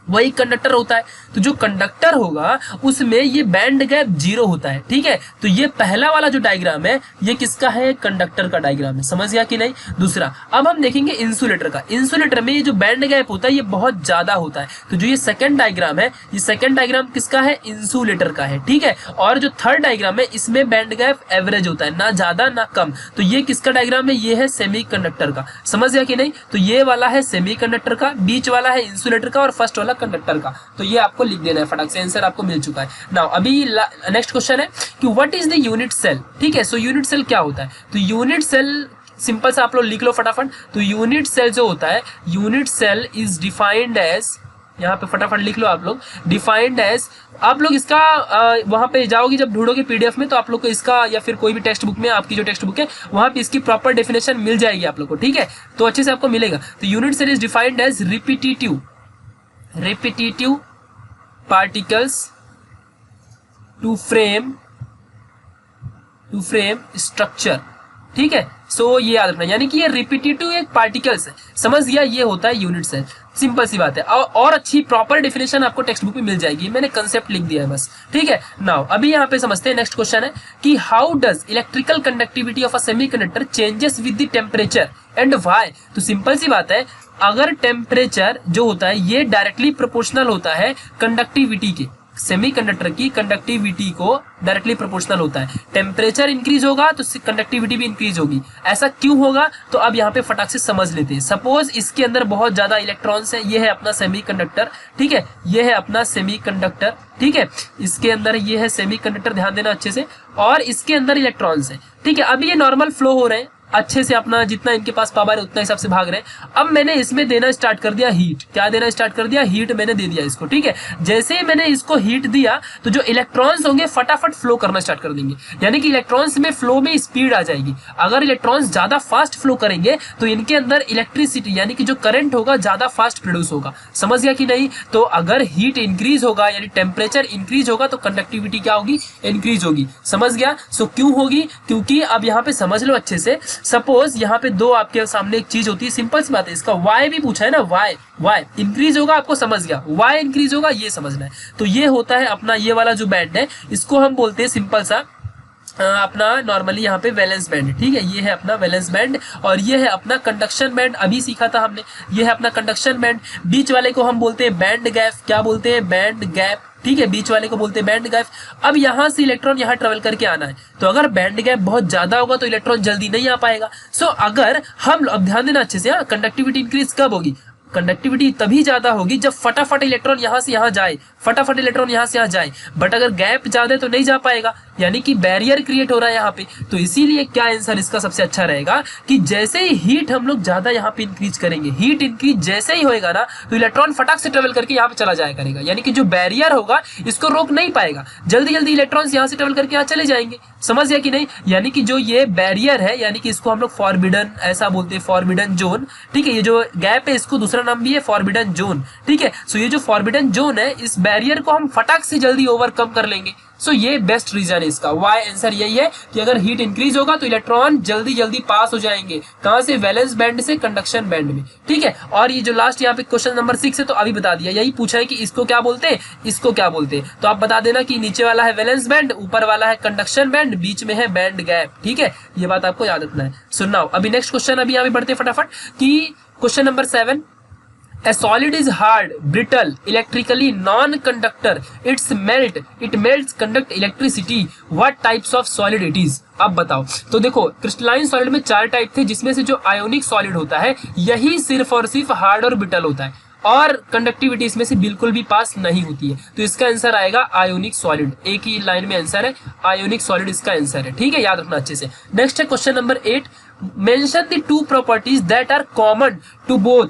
वही कंडक्टर होता है, तो जो कंडक्टर होगा उसमें ये बैंड गैप 0 होता है, ठीक है। तो ये पहला वाला जो डायग्राम है ये किसका है? कंडक्टर का डायग्राम है। समझ गया कि नहीं? दूसरा अब हम देखेंगे इंसुलेटर का। इंसुलेटर में ये जो बैंड गैप होता है ये बहुत ज्यादा होता है, तो जो ये सेकंड डायग्राम है, ये सेकंड डायग्राम किसका है? इंसुलेटर का है, ठीक है। और जो थर्ड डायग्राम है इसमें बैंड गैप एवरेज होता है, ना ज्यादा ना कम, तो ये किसका डायग्राम है? ये है सेमीकंडक्टर का। समझ गया कि नहीं? तो ये वाला है सेमीकंडक्टर का, बीच वाला है इंसुलेटर का, और फर्स्ट वाला कंडक्टर का। तो ये आपको लिख देना है फटाक से, आंसर आपको मिल चुका है। नाउ अभी नेक्स्ट क्वेश्चन है कि what is the unit cell, ठीक है। सो यूनिट सेल क्या होता है? तो यूनिट सेल सिंपल से आप लोग लिख लो फटाफट। तो यूनिट सेल जो होता है, unit cell is defined as, यहाँ पे फटाफट लिख लो आप लोग, डिफाइंड एज, आप लोग इसका वहां पे जाओगे जब ढूंढोगे PDF में, तो आप लोग को इसका या फिर कोई भी टेक्स्ट बुक में, आपकी जो टेक्स्ट बुक है वहां पे इसकी प्रॉपर डेफिनेशन मिल जाएगी आप लोग को, ठीक है। तो अच्छे से आपको मिलेगा। तो unit cell is defined as repetitive particles to frame structure, ठीक है। सो ये याद रखना, यानी कि ये रिपीटेटिव एक पार्टिकल्स है, समझ गया, ये होता है यूनिट सेल। सिंपल सी बात है, और अच्छी प्रॉपर डेफिनेशन आपको टेक्स्ट बुक में मिल जाएगी, मैंने कंसेप्ट लिख दिया है बस, ठीक है। नाउ अभी यहाँ पे समझते हैं, नेक्स्ट क्वेश्चन है कि how does electrical conductivity of a semiconductor changes with the temperature and why. तो सिंपल सी बात है, अगर टेम्परेचर जो होता है ये डायरेक्टली प्रोपोर्शनल होता है कंडक्टिविटी के, सेमीकंडक्टर की कंडक्टिविटी को डायरेक्टली प्रोपोर्शनल होता है। टेम्परेचर इंक्रीज होगा तो कंडक्टिविटी भी इंक्रीज होगी। ऐसा क्यों होगा, तो अब यहाँ पे फटाक से समझ लेते हैं। सपोज इसके अंदर बहुत ज्यादा इलेक्ट्रॉन्स है, ये है अपना सेमीकंडक्टर, ठीक है, ये है अपना सेमीकंडक्टर, ठीक है, इसके अंदर ये है सेमीकंडक्टर, ध्यान देना अच्छे से, और इसके अंदर इलेक्ट्रॉन्स है, ठीक है। अभी ये नॉर्मल फ्लो हो रहे हैं अच्छे से, अपना जितना इनके पास पावर है उतना हिसाब से भाग रहे हैं। अब मैंने इसमें देना स्टार्ट कर दिया हीट, क्या देना स्टार्ट कर दिया, हीट मैंने दे दिया इसको, ठीक है। जैसे ही मैंने इसको हीट दिया तो जो इलेक्ट्रॉन्स होंगे फटाफट फ्लो करना स्टार्ट कर देंगे, यानी कि इलेक्ट्रॉन्स में फ्लो में स्पीड आ जाएगी। अगर इलेक्ट्रॉन्स ज्यादा फास्ट फ्लो करेंगे तो इनके अंदर इलेक्ट्रिसिटी यानी कि जो करंट होगा ज्यादा फास्ट प्रोड्यूस होगा, समझ गया कि नहीं। तो अगर हीट इंक्रीज होगा यानी टेम्परेचर इंक्रीज होगा तो कंडक्टिविटी क्या होगी, इंक्रीज होगी, समझ गया। सो क्यों होगी, क्योंकि अब यहाँ पे समझ लो अच्छे से, सपोज यहाँ पे दो आपके सामने एक चीज होती है, सिंपल सी बात है, इसका वाई भी पूछा है ना, वाई इंक्रीज होगा, आपको समझ गया, वाई इंक्रीज होगा ये समझना है। तो ये होता है अपना ये वाला जो बैंड है, इसको हम बोलते हैं सिंपल सा अपना नॉर्मली यहाँ पे वैलेंस बैंड, ठीक है, ये है अपना वैलेंस बैंड, और ये है अपना कंडक्शन बैंड, अभी सीखा था हमने, ये है अपना कंडक्शन बैंड। बीच वाले को हम बोलते हैं बैंड गैप, क्या बोलते हैं, बैंड गैप, ठीक है, बीच वाले को बोलते हैं बैंड गैप। अब यहाँ से इलेक्ट्रॉन यहाँ ट्रेवल करके आना है, तो अगर बैंड गैप बहुत ज्यादा होगा तो इलेक्ट्रॉन जल्दी नहीं आ पाएगा। सो अगर हम, अब ध्यान देना अच्छे से, कंडक्टिविटी इंक्रीज कब होगी, कंडक्टिविटी तभी ज्यादा होगी जब फटाफट इलेक्ट्रॉन यहाँ से यहाँ जाए, फटाफट इलेक्ट्रॉन यहाँ से यहाँ जाए, बट अगर गैप ज्यादा है तो नहीं जा पाएगा, यानी कि बैरियर क्रिएट हो रहा है यहाँ पे। तो इसीलिए क्या आंसर इसका सबसे अच्छा रहेगा कि जैसे ही हीट हम लोग ज्यादा यहाँ पे इंक्रीज करेंगे, हीट इंक्रीज जैसे ही होएगा ना तो इलेक्ट्रॉन फटाक से ट्रेवल करके यहाँ पे चला जाया करेगा, यानी कि जो बैरियर होगा इसको रोक नहीं पाएगा, जल्दी जल्दी इलेक्ट्रॉन्स यहाँ से ट्रेवल करके यहाँ चले जाएंगे, समझ गया कि नहीं। यानी कि जो ये बैरियर है, यानी कि इसको हम लोग फॉरबिडन ऐसा बोलते हैं, फॉरबिडन जोन, ठीक है, ये जो गैप है इसको दूसरा नाम भी है फॉरबिडन जोन, ठीक है। सो ये जो फॉरबिडन जोन है, इस बैरियर को हम फटाक से जल्दी ओवरकम कर लेंगे। सो ये बेस्ट रीजन है इसका, वाई आंसर यही है कि अगर हीट इंक्रीज होगा तो इलेक्ट्रॉन जल्दी जल्दी पास हो जाएंगे, कहां से, वैलेंस बैंड से कंडक्शन बैंड में, ठीक है। और ये जो लास्ट यहाँ पे क्वेश्चन नंबर 6 है, तो अभी बता दिया, यही पूछा है कि इसको क्या बोलते हैं, इसको क्या बोलते हैं, तो आप बता देना कि नीचे वाला है वैलेंस बैंड, ऊपर वाला है कंडक्शन बैंड, बीच में है बैंड गैप, ठीक है, ये बात आपको याद रखना है। सुनाओ अभी नेक्स्ट क्वेश्चन, अभी यहाँ पे बढ़ते फटाफट कि question number 7, A solid is hard, brittle, electrically non-conductor. It melts, conduct electricity. What types of solid it is? अब बताओ। तो देखो क्रिस्टलाइन सॉलिड में 4 टाइप थे, जिसमें से जो आयोनिक सॉलिड होता है यही सिर्फ और सिर्फ हार्ड और ब्रिटल होता है, और कंडक्टिविटी इसमें से बिल्कुल भी पास नहीं होती है। तो इसका आंसर आएगा आयोनिक सॉलिड, एक ही लाइन में आंसर है, आयोनिक सॉलिड इसका आंसर है, ठीक है, याद रखना अच्छे से। नेक्स्ट है question number 8, mention the 2 properties that are common to both,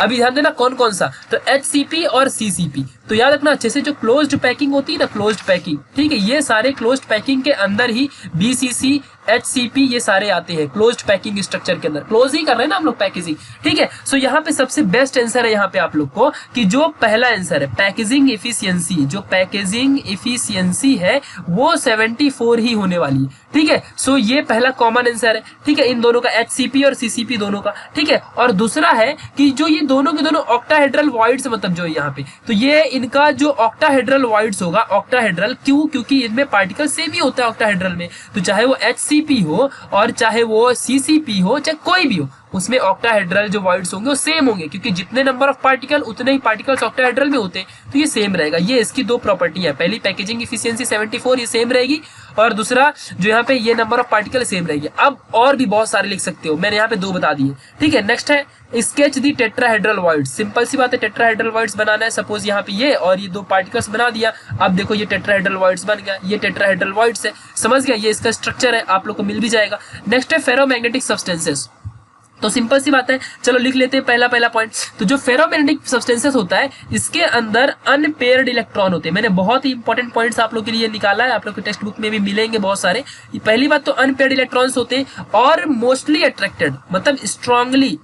अभी ध्यान देना कौन कौन सा, तो HCP और CCP। तो याद रखना अच्छे से, जो क्लोज्ड पैकिंग होती है ना, क्लोज्ड पैकिंग, ठीक है, ये सारे क्लोज्ड पैकिंग के अंदर ही BCC HCP ये सारे आते हैं, क्लोज्ड पैकिंग स्ट्रक्चर के अंदर, क्लोज ही कर रहे हैं ना हम लोग पैकेजिंग, ठीक है। सो यहाँ पे सबसे बेस्ट आंसर है यहाँ पे आप लोग को कि जो पहला आंसर है पैकेजिंग एफिशिएंसी, जो पैकेजिंग एफिशिएंसी है वो 74 ही होने वाली है, ठीक है। सो ये पहला कॉमन आंसर है, ठीक है, इन दोनों का, HCP और CCP दोनों का, ठीक है। और दूसरा है कि जो ये दोनों के दोनों ऑक्टाहेड्रल वॉइड्स, मतलब जो यहाँ पे, तो ये इनका जो ऑक्टाहेड्रल वॉइड्स होगा, ऑक्टाहेड्रल क्यों, क्योंकि इनमें पार्टिकल सेम ही होता है ऑक्टाहेड्रल में, तो चाहे वो HCP हो और चाहे वो CCP हो, चाहे कोई भी हो, उसमें ऑक्टाहेड्रल जो वॉइड्स होंगे वो सेम होंगे, क्योंकि जितने नंबर ऑफ पार्टिकल उतने ही पार्टिकल्स ऑक्टाहेड्रल में होते हैं, तो ये सेम रहेगा। ये इसकी 2 प्रॉपर्टी है, पहली पैकेजिंग एफिशिएंसी 74 ये सेम रहेगी, और दूसरा जो यहाँ पे ये नंबर ऑफ पार्टिकल सेम रहेगी। अब और भी बहुत सारे लिख सकते हो, मैंने यहाँ पे 2 बता दिए, ठीक है। नेक्स्ट है स्केच दी टेट्राहेड्रल वॉइड्स, सिंपल सी बात है, टेट्राहेड्रल वॉइड्स बनाना है। सपोज यहाँ पे ये और ये 2 पार्टिकल्स बना दिया, अब देखो ये टेट्राहेड्रल वॉइड्स बन गया, ये टेट्राहेड्रल वॉइड्स है, समझ गया, ये इसका स्ट्रक्चर है, आप लोग को मिल भी जाएगा। नेक्स्ट है फेरोमैग्नेटिक सब्सटेंसेस, तो सिंपल सी बात है, चलो लिख लेते हैं पहला पॉइंट। तो जो फेरोमैग्नेटिक सब्सटेंसेस होता है इसके अंदर अनपेयर्ड इलेक्ट्रॉन होते हैं, मैंने बहुत ही इंपॉर्टेंट पॉइंट्स आप लोग के लिए निकाला है, आप लोग के टेक्स्ट बुक में भी मिलेंगे बहुत सारे। पहली बात तो अनपेयर्ड इलेक्ट्रॉन्स होते हैं और मोस्टली अट्रैक्टेड, मतलब strongly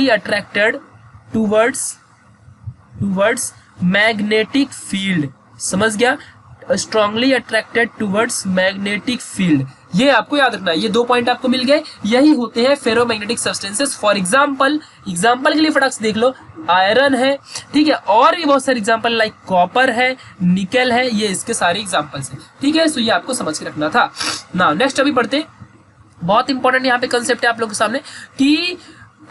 attracted towards magnetic field, समझ गया, strongly attracted towards magnetic field. ये आपको याद रखना है, ये 2 पॉइंट आपको मिल गए, यही होते हैं फेरोमैग्नेटिक सब्सटेंसेस। फॉर एग्जांपल के लिए फटाक से देख लो, आयरन है, ठीक है, और भी बहुत सारे एग्जांपल लाइक कॉपर है, निकल है, ये इसके सारे एग्जांपल्स हैं, ठीक है। सो ये आपको समझ के रखना था ना। नेक्स्ट अभी पढ़ते हैं, बहुत इंपॉर्टेंट यहाँ पे कंसेप्ट है आप लोगों के सामने कि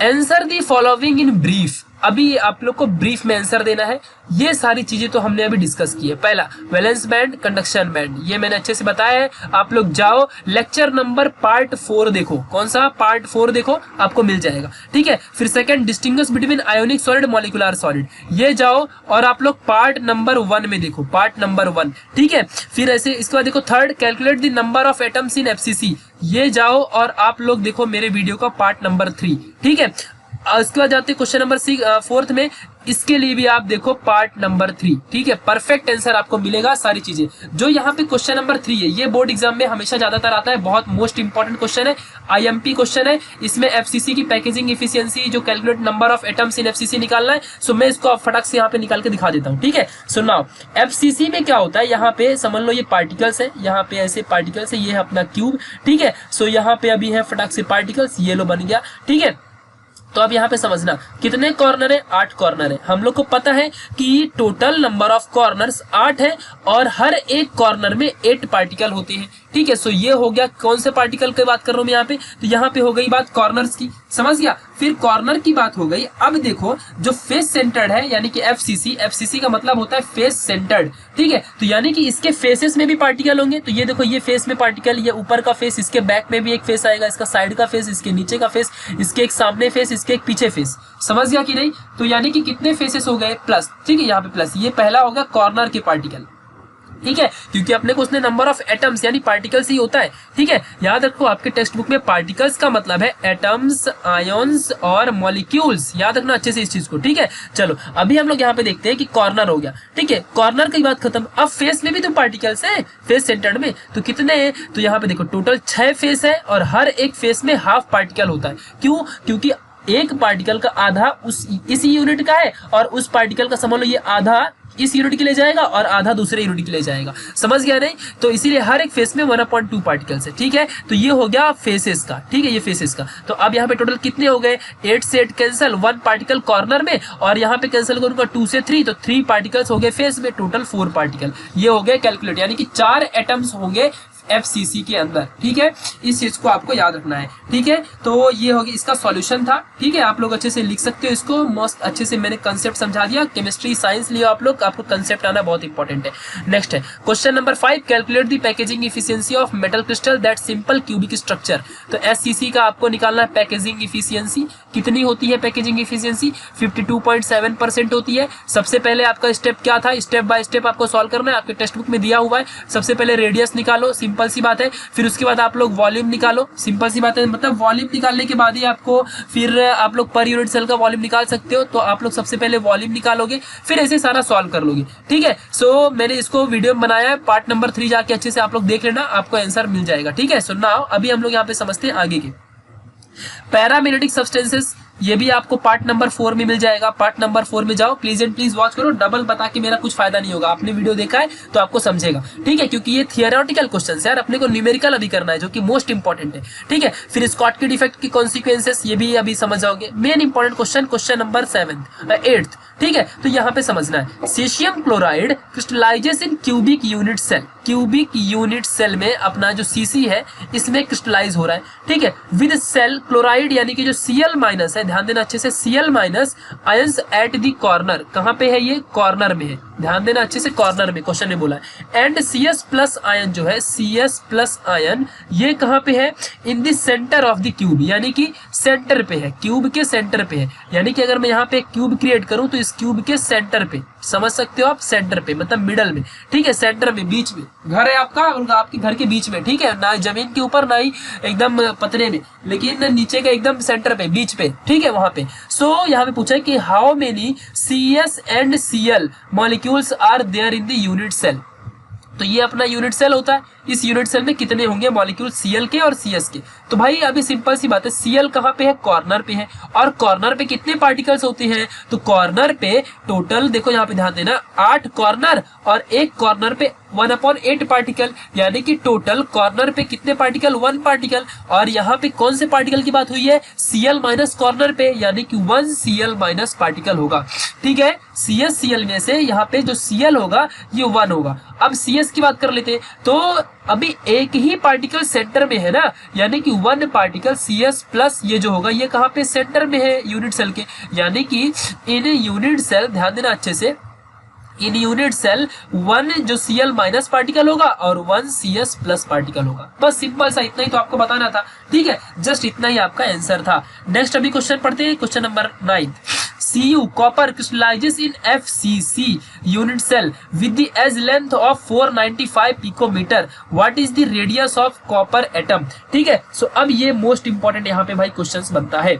answer the following in brief. अभी आप लोग को ब्रीफ में आंसर देना है। ये सारी चीजें तो हमने अभी डिस्कस की है। पहला वैलेंस बैंड, कंडक्शन बैंड, ये मैंने अच्छे से बताया है। आप लोग जाओ लेक्चर नंबर पार्ट 4 देखो, कौन सा पार्ट 4 देखो, आपको मिल जाएगा, ठीक है। फिर second distinguish between ionic solid molecular solid, ये जाओ और आप लोग पार्ट नंबर 1 में देखो, पार्ट नंबर 1, ठीक है। फिर ऐसे इसके बाद देखो third calculate the number of atoms in FCC, ये जाओ और आप लोग देखो मेरे वीडियो का पार्ट नंबर 3, ठीक है। इसके बाद जाते क्वेश्चन नंबर 4 में, इसके लिए भी आप देखो पार्ट नंबर 3, ठीक है। परफेक्ट आंसर आपको मिलेगा सारी चीजें। जो यहाँ पे क्वेश्चन नंबर 3 है, ये बोर्ड एग्जाम में हमेशा ज्यादातर आता है, बहुत मोस्ट इंपॉर्टेंट क्वेश्चन है, आईएमपी क्वेश्चन है। इसमें एफसीसी की पैकेजिंग इफिशियंसी, जो calculate number of atoms in FCC निकालना है। सो मैं इसको फटाक से यहाँ पे निकाल के दिखा देता हूँ, ठीक है। सो नाउ एफसीसी में क्या होता है, यहाँ पे समझ लो ये पार्टिकल्स है, यहाँ पे ऐसे पार्टिकल्स है, ये है अपना क्यूब, ठीक है। सो यहाँ पे अभी है फटाक से पार्टिकल्स, ये लो बन गया, ठीक है। तो अब यहाँ पे समझना कितने कॉर्नर है, 8 कॉर्नर है। हम लोग को पता है कि टोटल नंबर ऑफ कॉर्नर्स 8 है और हर एक कॉर्नर में 8 पार्टिकल होते हैं, ठीक है। सो ये हो गया कौन से पार्टिकल की बात कर रहा हूं मैं यहाँ पे, तो यहाँ पे हो गई बात कॉर्नर्स की, समझ गया। फिर कॉर्नर की बात हो गई। अब देखो जो फेस सेंटर्ड है यानी कि एफसीसी का मतलब होता है फेस सेंटर्ड, ठीक है। तो यानी कि इसके फेसेस में भी पार्टिकल होंगे। तो ये देखो ये फेस में पार्टिकल, ये ऊपर का फेस, इसके बैक में भी एक फेस आएगा, इसका साइड का फेस, इसके नीचे का फेस, इसके एक सामने फेस, इसके एक पीछे फेस, समझ गया कि नहीं। तो यानी कि कितने फेसेस हो गए, प्लस, ठीक है। यहाँ पे प्लस, ये पहला होगा कॉर्नर के पार्टिकल, ठीक है, क्योंकि अपने को उसने नंबर ऑफ एटम्स यानी पार्टिकल्स ही होता है, ठीक है। याद रखो आपके टेक्स्ट बुक में पार्टिकल्स का मतलब है एटम्स, आयंस और मॉलिक्यूल्स, याद रखना अच्छे से इस चीज को, ठीक है। चलो अभी हम लोग यहाँ पे देखते हैं कि कॉर्नर हो गया, ठीक है, कॉर्नर की बात खत्म। अब फेस में भी तो पार्टिकल्स है, फेस सेंटर्ड में, तो कितने हैं, तो यहाँ पे देखो टोटल 6 फेस है और हर एक फेस में हाफ पार्टिकल होता है। क्यों, क्योंकि एक पार्टिकल का आधा इस यूनिट का है और उस पार्टिकल का समझ लो ये आधा इस यूनिट के लिए जाएगा और आधा दूसरे यूनिट के लिए जाएगा, समझ गया नहीं। तो इसीलिए हर एक फेस में 1/2 पार्टिकल्स है, ठीक है। तो ये हो गया फेसेस का, ठीक है, ये फेसेस का। तो अब यहाँ पे टोटल कितने हो गए, 8 से 8 कैंसिल, 1 पार्टिकल कॉर्नर में और यहाँ पे कैंसिल करूंगा 2 से 3, तो 3 पार्टिकल्स हो गए फेस में, टोटल 4 पार्टिकल। ये हो गए कैलकुलेट, यानी कि 4 एटम्स होंगे एफसीसी के अंदर, ठीक है। इस चीज को आपको याद रखना है, ठीक है। तो ये हो गया, इसका सॉल्यूशन था, ठीक है। आप लोग अच्छे से लिख सकते हो इसको, मस्त अच्छे से मैंने कंसेप्ट समझा दिया। केमिस्ट्री साइंस लियो आप लोग, आपको कंसेप्ट आना बहुत इंपॉर्टेंट है। नेक्स्ट है question number 5, calculate the packaging efficiency of metal crystal that simple cubic structure. तो एससीसी का आपको निकालना है पैकेजिंग इफिशियंसी, कितनी होती है पैकेजिंग इफिशियंसी, 52.7% होती है। सबसे पहले आपका स्टेप क्या था, स्टेप बाय स्टेप आपको सॉल्व करना है, आपके टेक्स्ट बुक में दिया हुआ है। सबसे पहले रेडियस निकालो, सिंपल सी बात है। फिर उसके बाद आप लोग वॉल्यूम निकालो, सिंपल सी बात है। मतलब वॉल्यूम निकालने के बाद ही आपको फिर आप लोग पर यूनिट सेल का वॉल्यूम निकाल सकते हो। तो आप लोग सबसे पहले वॉल्यूम निकालोगे, फिर ऐसे सारा सॉल्व कर लोगे, ठीक है। सो मैंने इसको वीडियो में बनाया है, पार्ट नंबर 3 जाके अच्छे से आप लोग देख लेना, आपको आंसर मिल जाएगा, ठीक है। सो नाउ अभी हम लोग यहाँ पे समझते हैं आगे के पैरामेग्नेटिक सब्सटेंसेस। ये भी आपको पार्ट नंबर 4 में मिल जाएगा। पार्ट नंबर 4 में जाओ, प्लीज एंड प्लीज वॉच करो, डबल बता के मेरा कुछ फायदा नहीं होगा। आपने वीडियो देखा है तो आपको समझेगा, ठीक है, क्योंकि ये थियोरेटिकल क्वेश्चन है यार, अपने को न्यूमेरिकल अभी करना है जो कि मोस्ट इंपॉर्टेंट है, ठीक है। फिर स्कॉटकी डिफेक्ट की कॉन्सिक्वेंसेस, ये भी अभी समझ जाओगे। Main important question, question number 8th, ठीक है। तो यहाँ पे समझना है, caesium chloride crystallizes in cubic unit cell. Cubic unit cell में अपना जो सीसी है इसमें क्रिस्टलाइज हो रहा है, ठीक है, विद सेल क्लोराइड यानी कि जो Cl- है, ध्यान देना अच्छे से, Cl- ions at the corner. कहाँ पे है ये, कॉर्नर में है, ध्यान देना अच्छे से, कॉर्नर में क्वेश्चन ने बोला है। एंड CS+ आयन जो है, CS+ आयन ये कहाँ पे है, in the centre of the cube, यानी कि सेंटर पे है, क्यूब के सेंटर पे है। यानी कि अगर मैं यहाँ पे क्यूब क्रिएट करूं तो इस क्यूब के सेंटर पे, समझ सकते हो आप, सेंटर पे मतलब मिडल में, ठीक है, सेंटर में, बीच में। घर है आपका और आपके घर के बीच में, ठीक है, ना जमीन के ऊपर ना ही एकदम पतरे में, लेकिन नीचे का एकदम सेंटर पे, बीच पे, ठीक है, वहां पे। सो यहाँ पे पूछा है कि how many CS and Cl molecules are there in the unit cell. तो ये अपना यूनिट सेल होता है, इस यूनिट सेल में कितने होंगे मॉलिक्यूल Cl के और Cs के। तो भाई अभी सिंपल सी बात है, Cl कहाँ पे है, कॉर्नर पे है, और कॉर्नर पे कितने पार्टिकल्स होते हैं, तो कॉर्नर पे टोटल देखो यहाँ पे ध्यान देना 8 कॉर्नर और एक कॉर्नर पे 1/8 पार्टिकल, यानी कि टोटल कॉर्नर पे कितने पार्टिकल, 1 पार्टिकल। और यहाँ पे कौन से पार्टिकल की बात हुई है, Cl माइनस कॉर्नर पे, यानी कि 1 Cl माइनस पार्टिकल होगा। ठीक है, Cl में से यहाँ पे जो Cl होगा ये 1 होगा। अब Cs की बात कर लेते हैं, तो अभी एक ही पार्टिकल सेंटर में है ना, यानी कि 1 पार्टिकल Cs प्लस ये जो होगा ये कहाँ पे, सेंटर में है यूनिट सेल के, यानी कि इन यूनिट सेल, ध्यान देना अच्छे से, इन यूनिट सेल 1 जो Cl माइनस पार्टिकल होगा और 1 Cs प्लस पार्टिकल होगा। बस सिंपल सा इतना ही तो आपको बताना था। ठीक है, जस्ट इतना ही आपका आंसर था। नेक्स्ट अभी क्वेश्चन पढ़ते हैं, question number 9। Cu copper crystallizes in FCC unit cell with the edge length of 495 picometer. What is the radius of copper atom? ठीक है, सो अब ये मोस्ट इंपॉर्टेंट यहाँ पे भाई क्वेश्चंस बनता है।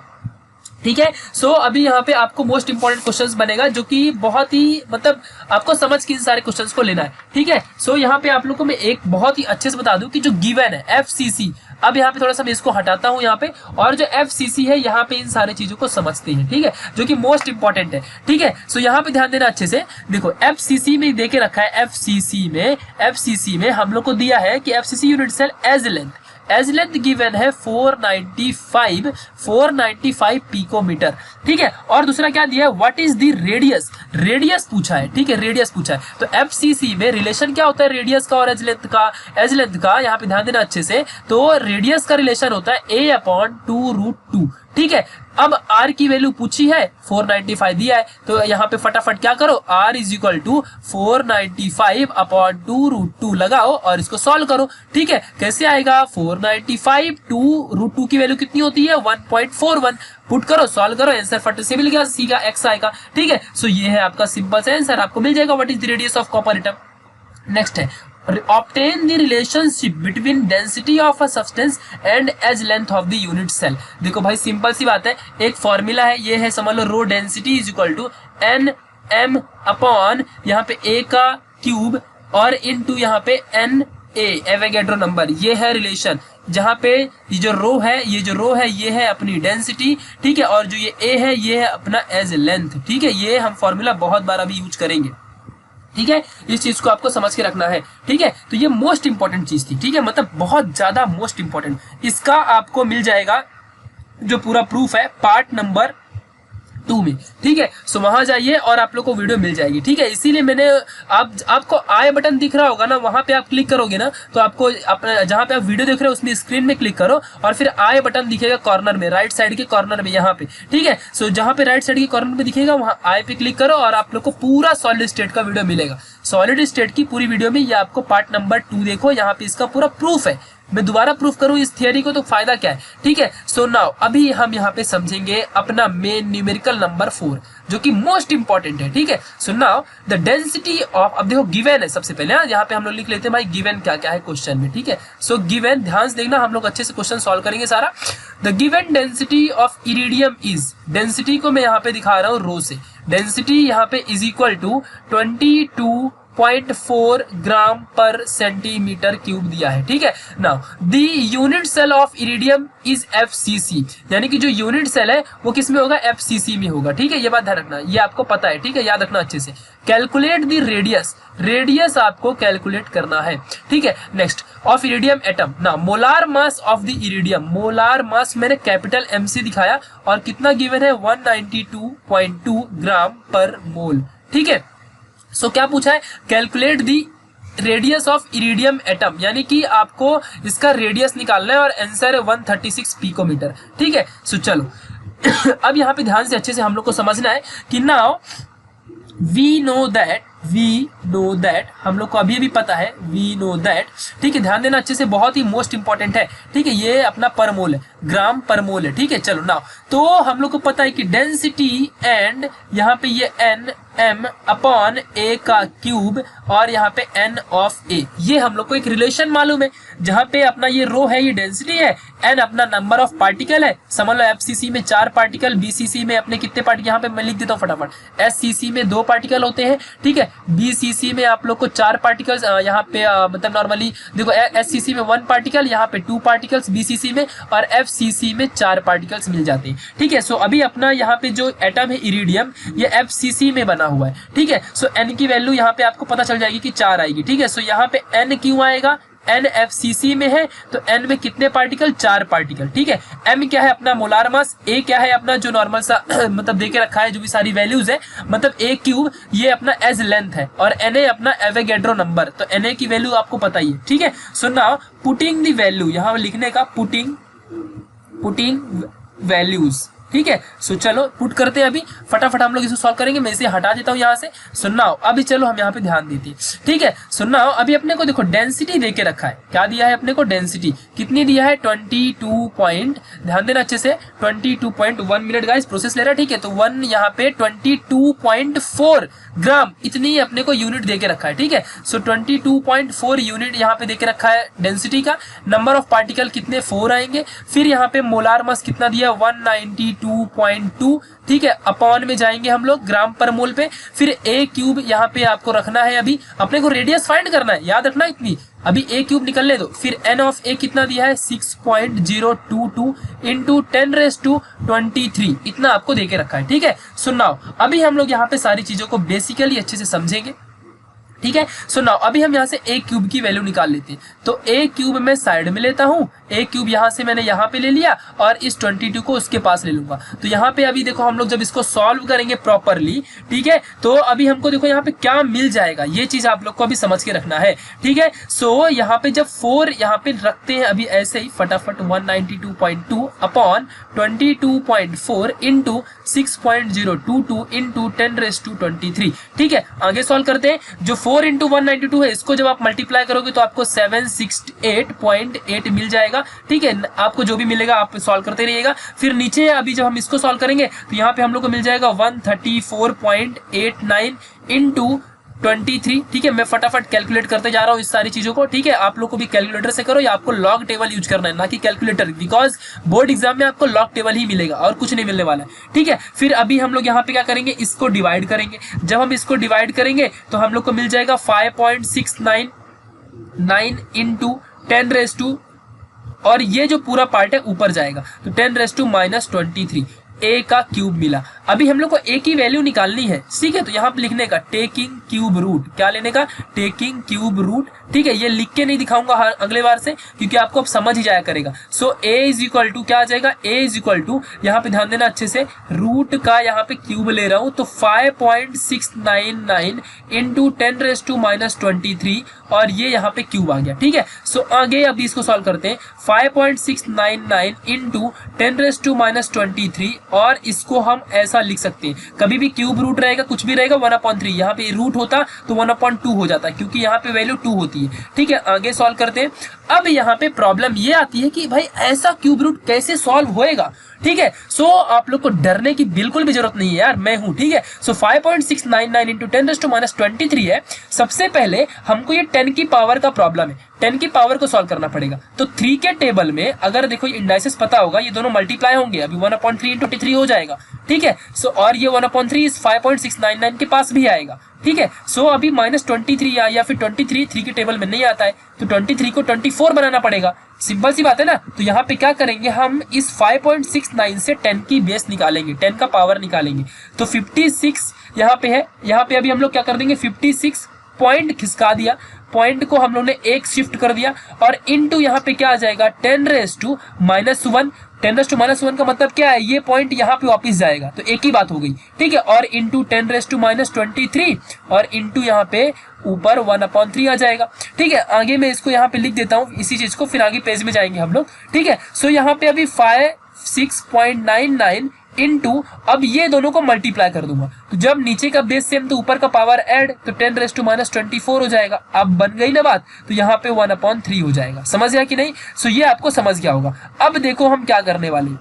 ठीक है, सो अभी यहाँ पे आपको मोस्ट इंपॉर्टेंट क्वेश्चंस बनेगा, जो कि बहुत ही मतलब आपको समझ के सारे क्वेश्चंस को लेना है। ठीक है, सो यहाँ पे आप लोग को मैं एक बहुत ही अच्छे से बता दूं कि जो गिवन है FCC, अब यहाँ पे थोड़ा सा मैं इसको हटाता हूँ यहाँ पे, और जो FCC है यहाँ पे इन सारी चीजों को समझते हैं। ठीक है, जो कि मोस्ट इंपॉर्टेंट है। ठीक है, सो यहाँ पे ध्यान देना अच्छे से, देखो FCC में देके रखा है, FCC में हम लोग को दिया है कि FCC unit cell edge length given है 495 पिकोमीटर। ठीक है, और दूसरा क्या दिया है, व्हाट इज द रेडियस पूछा है। ठीक है, रेडियस पूछा है, तो FCC में रिलेशन क्या होता है रेडियस का और एज लेंथ का यहाँ पे ध्यान देना अच्छे से, तो रेडियस का रिलेशन होता है a/2√2। ठीक है, अब r की वैल्यू पूछी है, 495 दिया है, तो यहाँ पे फटाफट क्या करो, r = 495/2√2 लगाओ और इसको सॉल्व करो। ठीक है, कैसे आएगा, 495 2√2 की वैल्यू कितनी होती है, 1.41। पुट करो, सॉल्व करो, आंसर फट से मिल गया, सी का x आएगा। ठीक है, सो ये है आपका सिंपल सा आंसर, आपको मिल जाएगा what is the radius of copper atom. Next है, obtain the relationship between density of a substance and edge length of the unit cell। देखो भाई सिंपल सी बात है, एक फॉर्मूला है, ये है समझ लो, रो डेंसिटी = nm अपॉन यहाँ पे a का क्यूब और इनटू यहाँ पे na एवोगैड्रो नंबर। ये है रिलेशन, जहाँ पे ये जो रो है ये है अपनी डेंसिटी। ठीक है, और जो ये a है ये है अपना एज लेंथ। ठीक है, ये हम फॉर्मूला बहुत बार अभी यूज करेंगे। ठीक है, इस चीज को आपको समझ के रखना है। ठीक है, तो ये मोस्ट इंपॉर्टेंट चीज थी। ठीक है, मतलब बहुत ज्यादा मोस्ट इंपॉर्टेंट, इसका आपको मिल जाएगा जो पूरा प्रूफ है पार्ट नंबर 2 में। ठीक है, सो वहां जाइए और आप लोग को वीडियो मिल जाएगी। ठीक है, इसीलिए मैंने आपको आई बटन दिख रहा होगा ना, वहां पे आप क्लिक करोगे ना, तो आपको अपना जहां पे आप वीडियो देख रहे हो उसमें स्क्रीन में क्लिक करो और फिर आई बटन दिखेगा कॉर्नर में, राइट साइड के कॉर्नर में यहाँ पे। ठीक है, सो जहां पे राइट साइड के कॉर्नर में दिखेगा वहां आई पे क्लिक करो और आप लोग को पूरा सॉलिड स्टेट का वीडियो मिलेगा। सॉलिड स्टेट की पूरी वीडियो में ये आपको पार्ट नंबर 2 देखो, यहाँ पे इसका पूरा प्रूफ है। मैं दोबारा प्रूफ करूं इस थियरी को तो फायदा क्या है। ठीक है, सो नाउ अभी हम यहाँ पे समझेंगे अपना मेन न्यूमेरिकल नंबर 4, जो कि मोस्ट इंपॉर्टेंट है। ठीक है, so now the density of, अब देखो गिवन है सबसे पहले, यहाँ पे हम लोग लिख लेते हैं भाई गिवन क्या क्या है क्वेश्चन में। ठीक है, सो गिवन ध्यान से देखना, हम लोग अच्छे से क्वेश्चन सॉल्व करेंगे सारा। The given density of iridium is, density को मैं यहाँ पे दिखा रहा हूँ रो से, डेंसिटी यहाँ पे = 22.4 ग्राम पर सेंटीमीटर क्यूब दिया है। ठीक है, now the unit cell of iridium is FCC, यानी कि जो यूनिट सेल है वो किस में होगा, FCC में होगा। ठीक है, ये बात ध्यान रखना, ये आपको पता है। ठीक है, याद रखना अच्छे से। कैलकुलेट द रेडियस आपको कैलकुलेट करना है। ठीक है, नेक्स्ट ऑफ इरिडियम एटम, ना molar mass of the iridium, molar mass मैंने कैपिटल MC दिखाया और कितना गिवन है, 192.2 ग्राम पर मोल। ठीक है, सो क्या पूछा है, calculate the radius of iridium atom, यानी कि आपको इसका रेडियस निकालना है और आंसर है 136 पिकोमीटर। ठीक है, सो चलो अब यहाँ पे ध्यान से अच्छे से हम लोग को समझना है कि नाउ वी नो दैट, हम लोग को अभी भी पता है, वी नो दैट। ठीक है, ध्यान देना अच्छे से, बहुत ही मोस्ट इंपॉर्टेंट है। ठीक है, ये अपना पर मोल है। ग्राम पर मोल है। ठीक है, चलो नाउ तो हम लोग को पता है कि डेंसिटी एंड यहाँ पे ये एन एम अपॉन ए का क्यूब और यहाँ पे एन ऑफ ए, ये हम लोग को एक रिलेशन मालूम है। जहाँ पे अपना ये रो है ये डेंसिटी है, एन अपना नंबर ऑफ पार्टिकल है, समझ लो एफसीसी में 4 पार्टिकल, बीसीसी में अपने कितने पार्टिकल, यहाँ पे मैं लिख देता हूँ फटाफट, एससीसी में 2 पार्टिकल होते हैं। ठीक है, बीसीसी में आप लोग को 4 पार्टिकल्स, यहाँ पे मतलब नॉर्मली देखो एससीसी में 1 पार्टिकल, यहाँ पे 2 पार्टिकल्स बीसीसी में, और एफसीसी में 4 पार्टिकल्स मिल जाते हैं। ठीक है, सो अभी अपना यहाँ पे जो एटम है इरिडियम, ये एफसीसी में बना हुआ है। ठीक है, सो एन की वैल्यू यहाँ पे आपको पता चल जाएगी कि 4 आएगी। ठीक है, सो यहाँ पे एन क्यों आएगा, एन एफसीसी में है तो एन में कितने पार्टिकल, 4 पार्टिकल। ठीक है, एम क्या है अपना मोलार मास, ए क्या है अपना जो नॉर्मल सा मतलब देके रखा है जो भी सारी वैल्यूज है, मतलब ए क्यूब ये अपना एज लेंथ है, और एन ए अपना एवोगैड्रो नंबर, तो एन ए की वैल्यू आपको पता ही है। ठीक है, so now putting the value, यहाँ लिखने का पुटिंग वैल्यूज। ठीक है, सो चलो पुट करते हैं, अभी फटाफट हम लोग इसे सॉल्व करेंगे। मैं इसे हटा देता हूँ यहाँ से। सुनना हो अभी, चलो हम यहाँ पे ध्यान देते हैं। ठीक है, सुनना हो अभी अपने को देखो डेंसिटी देके रखा है, क्या दिया है अपने को, डेंसिटी कितनी दिया है, 22 पॉइंट, ध्यान देना अच्छे से, 22.1 मिनट गाइस प्रोसेस ले रहा है। ठीक है, तो 1 यहाँ पे 22.4 ग्राम, इतनी अपने को यूनिट देके रखा है। ठीक है, सो 22.4 यूनिट यहाँ पे देके रखा है डेंसिटी का। नंबर ऑफ पार्टिकल कितने, 4 आएंगे। फिर यहाँ पे मोलार मास कितना दिया, 192.2। ठीक है, अपॉन में जाएंगे हम लोग ग्राम पर मोल पे। फिर ए क्यूब यहाँ पे आपको रखना है, अभी अपने को रेडियस फाइंड करना है, याद रखना इतनी, अभी ए क्यूब निकलने दो। फिर एन ऑफ ए कितना दिया है, 6.022 इंटू 10⁻23, इतना आपको देके रखा है। ठीक है, सुनाओ अभी हम लोग यहाँ पे सारी चीजों को बेसिकली अच्छे से समझेंगे। ठीक है, सो नाउ अभी हम यहाँ से ए क्यूब की वैल्यू निकाल लेते हैं। तो ए क्यूब मैं साइड में लेता हूँ, ए क्यूब यहाँ से मैंने यहाँ पे ले लिया और इस 22 को उसके पास ले लूंगा। तो यहाँ पे अभी देखो हम लोग जब इसको सॉल्व करेंगे प्रॉपरली, ठीक है, तो अभी हमको देखो यहाँ पे क्या मिल जाएगा, ये चीज आप लोग को अभी समझ के रखना है। ठीक है, सो यहाँ पे जब 4 यहाँ पे रखते हैं अभी ऐसे ही फटाफट, 192.2 अपॉन 22.4 इंटू 6.022 इंटू 10⁻23। ठीक है, आगे सॉल्व करते हैं। जो 4 इंटू 192 है, इसको जब आप मल्टीप्लाई करोगे तो आपको 768.8 मिल जाएगा। ठीक है, आपको जो भी मिलेगा आप सॉल्व करते रहिएगा। फिर नीचे अभी जब हम इसको सॉल्व करेंगे तो यहाँ पे हम लोग को मिल जाएगा 134.89 इंटू 23। ठीक है, मैं फटाफट कैलकुलेट करते जा रहा हूँ इस सारी चीजों को। ठीक है, आप लोग को भी कैलकुलेटर से करो या आपको लॉग टेबल यूज करना है, ना कि कैलकुलेटर, बिकॉज बोर्ड एग्जाम में आपको लॉग टेबल ही मिलेगा और कुछ नहीं मिलने वाला है। ठीक है, फिर अभी हम लोग यहाँ पे क्या करेंगे, इसको डिवाइड करेंगे। जब हम इसको डिवाइड करेंगे तो हम लोग को मिल जाएगा 5.699 इंटू 10⁻, और ये जो पूरा पार्ट है ऊपर जाएगा तो 10⁻⁻23 ए का क्यूब मिला। अभी हम लोग को ए की वैल्यू निकालनी है। ठीक है, तो यहाँ पे लिखने का टेकिंग क्यूब रूट, क्या लेने का, टेकिंग क्यूब रूट। ठीक है, ये लिख के नहीं दिखाऊंगा अगले बार से, क्योंकि आपको अब समझ ही जाया करेगा। सो ए इज इक्वल टू क्या आ जाएगा, ए इज इक्वल टू, यहाँ पे ध्यान देना अच्छे से, रूट का यहाँ पे क्यूब ले रहा हूं तो 5.699 इंटू 10⁻23, और ये यहाँ पे क्यूब आ गया। ठीक है, सो आगे अभी इसको सॉल्व करते हैं। 5.699 इंटू 10⁻23, और इसको हम ऐसा लिख सकते हैं, कभी भी क्यूब रूट रहेगा कुछ भी रहेगा 1/3, यहाँ पे रूट होता तो 1/2 हो जाता है, क्योंकि यहाँ पे वैल्यू 2 होती है। ठीक है, आगे सॉल्व करते हैं। अब यहाँ पे प्रॉब्लम ये आती है कि भाई ऐसा क्यूब रूट कैसे सॉल्व होएगा। ठीक है, सो आप लोग को डरने की बिल्कुल भी जरूरत नहीं है यार, मैं हूं। ठीक है, सो 5.699 इंटू 10⁻23 है। सबसे पहले हमको ये 10 की पावर का प्रॉब्लम है, 10 की पावर को सॉल्व करना पड़ेगा। तो 3 के टेबल में अगर देखो ये इंडाइसेस पता होगा, ये दोनों मल्टीप्लाई होंगे, अभी 1/3 इंटू 23 हो जाएगा। ठीक है, सो और ये 1/3 इस 5.699 के पास भी आएगा। ठीक है, सो अभी -23 या फिर 23 3 के टेबल में नहीं आता है, तो 23 को 24 बनाना पड़ेगा। सिंपल सी बात है ना। तो यहाँ पे क्या करेंगे, हम इस 5.69 से 10 की बेस निकालेंगे, 10 का पावर निकालेंगे। तो 56 यहाँ पे है, यहाँ पे अभी हम लोग क्या कर देंगे, 56 पॉइंट खिसका दिया, पॉइंट को हम लोग ने एक शिफ्ट कर दिया, और इनटू यहाँ पे क्या आ जाएगा, 10⁻⁻1। 10⁻1 का मतलब क्या है, ये पॉइंट यहाँ पे वापस जाएगा, तो एक ही बात हो गई। ठीक है, और इंटू 10⁻23, और इंटू यहाँ पे ऊपर 1/3 आ जाएगा। ठीक है, आगे मैं इसको यहाँ पे लिख देता हूँ इसी चीज को, फिर आगे पेज में जाएंगे हम लोग। ठीक है, सो यहाँ पे अभी 56.99 इनटू अब ये दोनों को मल्टीप्लाई कर दूंगा, तो जब नीचे का बेस सेम तो ऊपर का पावर ऐड, तो 10⁻24 हो जाएगा। अब बन गई ना बात, तो यहाँ पे 1/3 हो जाएगा। समझ गया कि नहीं? सो ये आपको समझ गया होगा। अब देखो हम क्या करने वाले हैं,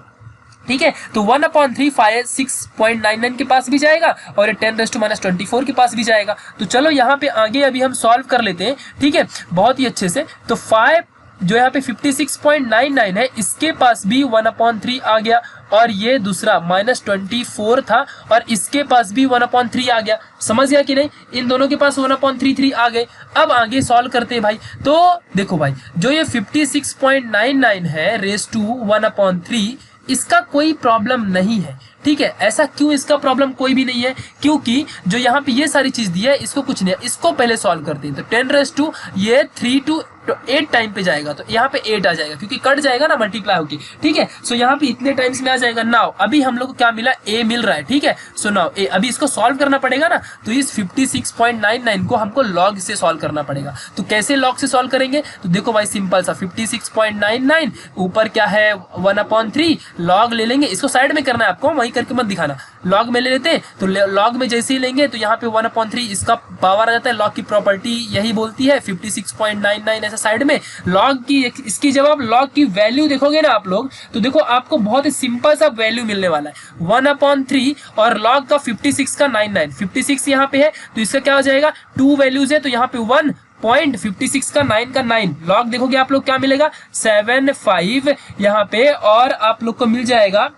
ठीक है। तो 1/3 6.99 के पास भी जाएगा और 10⁻24 के पास भी जाएगा। तो चलो यहाँ पे आगे अभी हम सॉल्व कर लेते हैं, ठीक है, बहुत ही अच्छे से। तो 5 जो यहाँ पे 56.99 है, इसके पास भी 1/3 आ गया, और ये दूसरा -24 था और इसके पास भी 1/3 आ गया। समझ गया कि नहीं? इन दोनों के पास 1/33 आ गए। अब आगे सॉल्व करते हैं भाई। तो देखो भाई, जो ये 56.99 है रेस टू 1/3, इसका कोई प्रॉब्लम नहीं है, ठीक है। ऐसा क्यों इसका प्रॉब्लम कोई भी नहीं है? क्योंकि जो यहाँ पे ये सारी चीज दी है, इसको कुछ नहीं है। इसको पहले सॉल्व करते हैं। तो 10 ये 3 to 8 टाइम पे जाएगा, तो यहाँ पे 8 आ जाएगा क्योंकि कट जाएगा ना मल्टीप्लाई होके, ठीक है। सो यहाँ पे इतने टाइम्स में आ जाएगा। नाउ अभी हम लोग को क्या मिला? ए मिल रहा है, ठीक है। सो नाउ ए, अभी इसको सॉल्व करना पड़ेगा ना, तो इस 56.99 को हमको लॉग से सॉल्व करना पड़ेगा। तो कैसे लॉग से सॉल्व करेंगे? तो देखो भाई सिंपल सा, 56.99 ऊपर क्या है 1/3, लॉग ले लेंगे। इसको साइड में करना है आपको, वही करके मत दिखाना। लॉग में ले लेते हैं, तो लॉग में जैसे ही लेंगे तो यहाँ पे 1/3 इसका पावर आ जाता है। लॉग की प्रॉपर्टी यही बोलती है, 56.99 ऐसा साइड में। लॉग की इसकी जब आप लॉग की वैल्यू देखोगे ना आप लोग, तो देखो आपको बहुत ही सिंपल सा वैल्यू मिलने वाला है 1/3 और लॉग का 56 का 99। 56 यहाँ पे है तो इसका क्या हो जाएगा? 2 वैल्यूज है, तो यहाँ पे 1.56 का 9 का 9 लॉग देखोगे आप लोग क्या मिलेगा? 75 यहाँ पे, और आप लोग को मिल जाएगा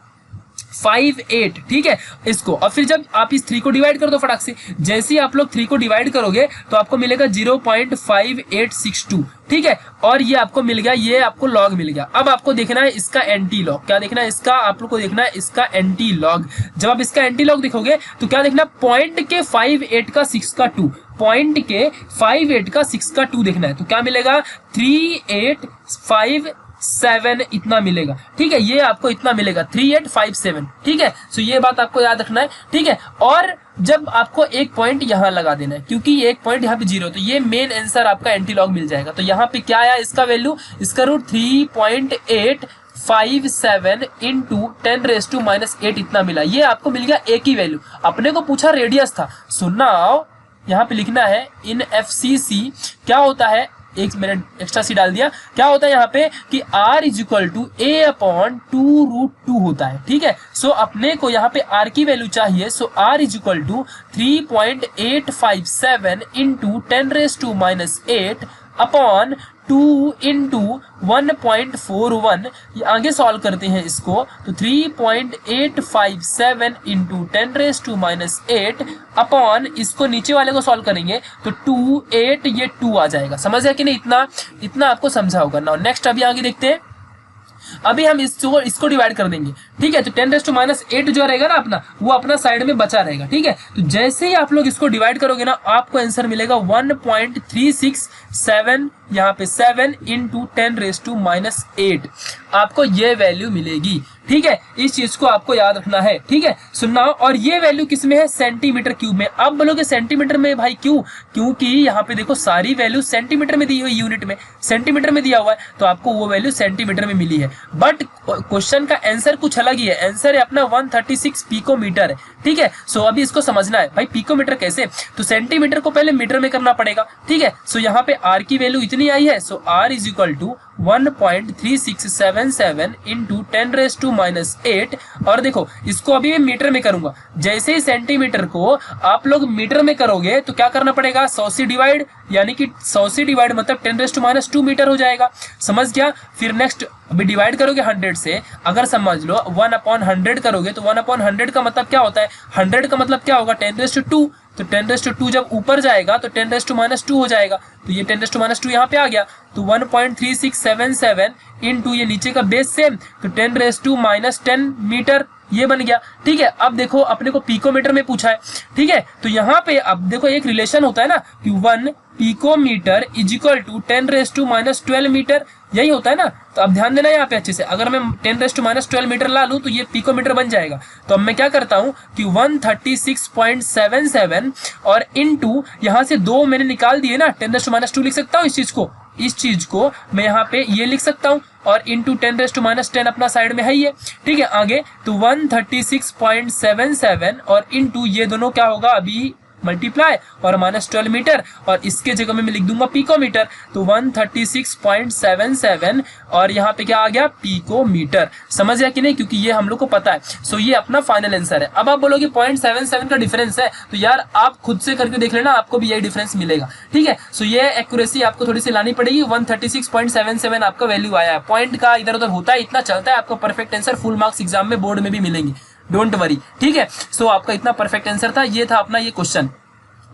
58, ठीक है इसको। और फिर जब आप इस 3 को डिवाइड कर दो फटाक से, जैसे ही आप लोग 3 को डिवाइड करोगे तो आपको मिलेगा 0.5862, ठीक है। और ये आपको मिल गया, ये आपको लॉग मिल गया। अब आपको देखना है इसका एंटी लॉग। क्या देखना है इसका? आप लोग को देखना है इसका एंटी लॉग। जब आप इसका एंटी लॉग देखोगे तो क्या देखना? पॉइंट के 58 का 6 का 2, पॉइंट के 58 का 6 का 2 देखना है। तो क्या मिलेगा? 3857 इतना मिलेगा, ठीक है। ये आपको इतना मिलेगा 3857, ठीक है। सो ये बात आपको याद रखना है, ठीक है। और जब आपको एक पॉइंट यहाँ लगा देना है, क्योंकि एक पॉइंट यहाँ पे 0, तो ये मेन आंसर आपका एंटी लॉग मिल जाएगा। तो यहाँ पे क्या आया इसका वैल्यू? इसका रूट 3.857 इंटू 10⁻⁻8 इतना मिला। ये आपको मिल गया ए की वैल्यू। अपने को पूछा रेडियस था। सुनना आओ, यहाँ पे लिखना है इन FCC क्या होता है, एक मैंने एक्स्ट्रा सी डाल दिया। क्या होता है यहाँ पे कि R = A/2√2 होता है, ठीक है। सो अपने को यहाँ पे R की वैल्यू चाहिए। सो R = 3.857 इंटू 10⁻⁸ अपॉन 2 इंटू 1.41। आगे सॉल्व करते हैं इसको, तो 3.857 इंटू 10⁻⁸ अपॉन इसको नीचे वाले को सॉल्व करेंगे तो 2 8 ये 2 आ जाएगा। समझ गया कि नहीं? इतना आपको समझा होगा। नाउ नेक्स्ट अभी आगे देखते हैं। अभी हम इसको डिवाइड कर देंगे, ठीक है। तो 10⁻⁸ जो रहेगा ना अपना, वो अपना साइड में बचा रहेगा, ठीक है। तो जैसे ही आप लोग इसको डिवाइड करोगे ना, आपको आंसर मिलेगा 1.367 यहाँ पे 7 इंटू 10⁻⁸ आपको ये वैल्यू मिलेगी, ठीक है। इस चीज को आपको याद रखना है, ठीक है। सुनना, और ये वैल्यू किस में है? सेंटीमीटर क्यूब में। अब बोलोगे सेंटीमीटर में भाई क्यों? क्योंकि यहाँ पे देखो सारी वैल्यू सेंटीमीटर में दी हुई, यूनिट में सेंटीमीटर में दिया हुआ है, तो आपको वो वैल्यू सेंटीमीटर में मिली है। बट क्वेश्चन का आंसर कुछ अलग ही है। आंसर है अपना 136 पिकोमीटर है, ठीक है। सो अभी इसको समझना है भाई, पिकोमीटर कैसे? तो सेंटीमीटर को पहले मीटर में करना पड़ेगा, ठीक है। सो यहाँ पे R की वैल्यू इतनी आई है। सो R = 1.3677 इंटू 10⁻⁸। और देखो इसको अभी मैं मीटर में करूंगा। जैसे ही सेंटीमीटर को आप लोग मीटर में करोगे तो क्या करना पड़ेगा? 100 से डिवाइड, यानी कि 100 से डिवाइड मतलब 10⁻⁻2 मीटर हो जाएगा। समझ गया? फिर नेक्स्ट अभी डिवाइड करोगे 100 से, अगर समझ लो 1/100 करोगे तो 1/100 का मतलब क्या होता है? 100 का मतलब क्या होगा? 10⁻²। तो 10⁻² जब ऊपर जाएगा तो 10⁻² हो जाएगा। तो ये 10⁻² यहाँ पे आ गया। तो 1.3677 इंटू ये नीचे का बेस सेम, तो 10⁻10 मीटर ये बन गया, ठीक है। अब देखो अपने को पिकोमीटर में पूछा है, ठीक है। तो यहाँ पे अब देखो एक रिलेशन होता है ना कि 1 पिकोमीटर = 10⁻12 मीटर, यही होता है ना। तो अब ध्यान देना यहाँ पे अच्छे से, अगर मैं 10⁻12 मीटर ला लूँ तो ये पिकोमीटर बन जाएगा। तो अब मैं क्या करता हूँ कि 136.77 और इंटू यहाँ से 2 मैंने निकाल दिए ना, 10⁻2 लिख सकता हूँ इस चीज को, इस चीज को मैं यहाँ पे ये लिख सकता हूँ और इंटू 10⁻⁻10 अपना साइड में है ही है, ठीक है। आगे तो 136.77 और इंटू ये दोनों क्या होगा अभी मल्टीप्लाई और -12 मीटर, और इसके जगह में मैं लिख दूंगा पिकोमीटर, तो 136.77 और यहाँ पे क्या आ गया पिकोमीटर। समझ गया कि नहीं, क्योंकि ये हम लोग को पता है। सो ये अपना फाइनल आंसर है। अब आप बोलोगे 0.77 का डिफरेंस है, तो यार आप खुद से करके देख लेना, आपको भी यही डिफरेंस मिलेगा, ठीक है। सो ये एक्यूरेसी आपको थोड़ी सी लानी पड़ेगी। 136.77 आपका वैल्यू आया है, पॉइंट का इधर उधर होता है, इतना चलता है। आपको perfect answer full marks exam में बोर्ड में भी मिलेंगे, डोंट वरी, ठीक है। सो आपका इतना परफेक्ट आंसर था, ये था अपना ये क्वेश्चन।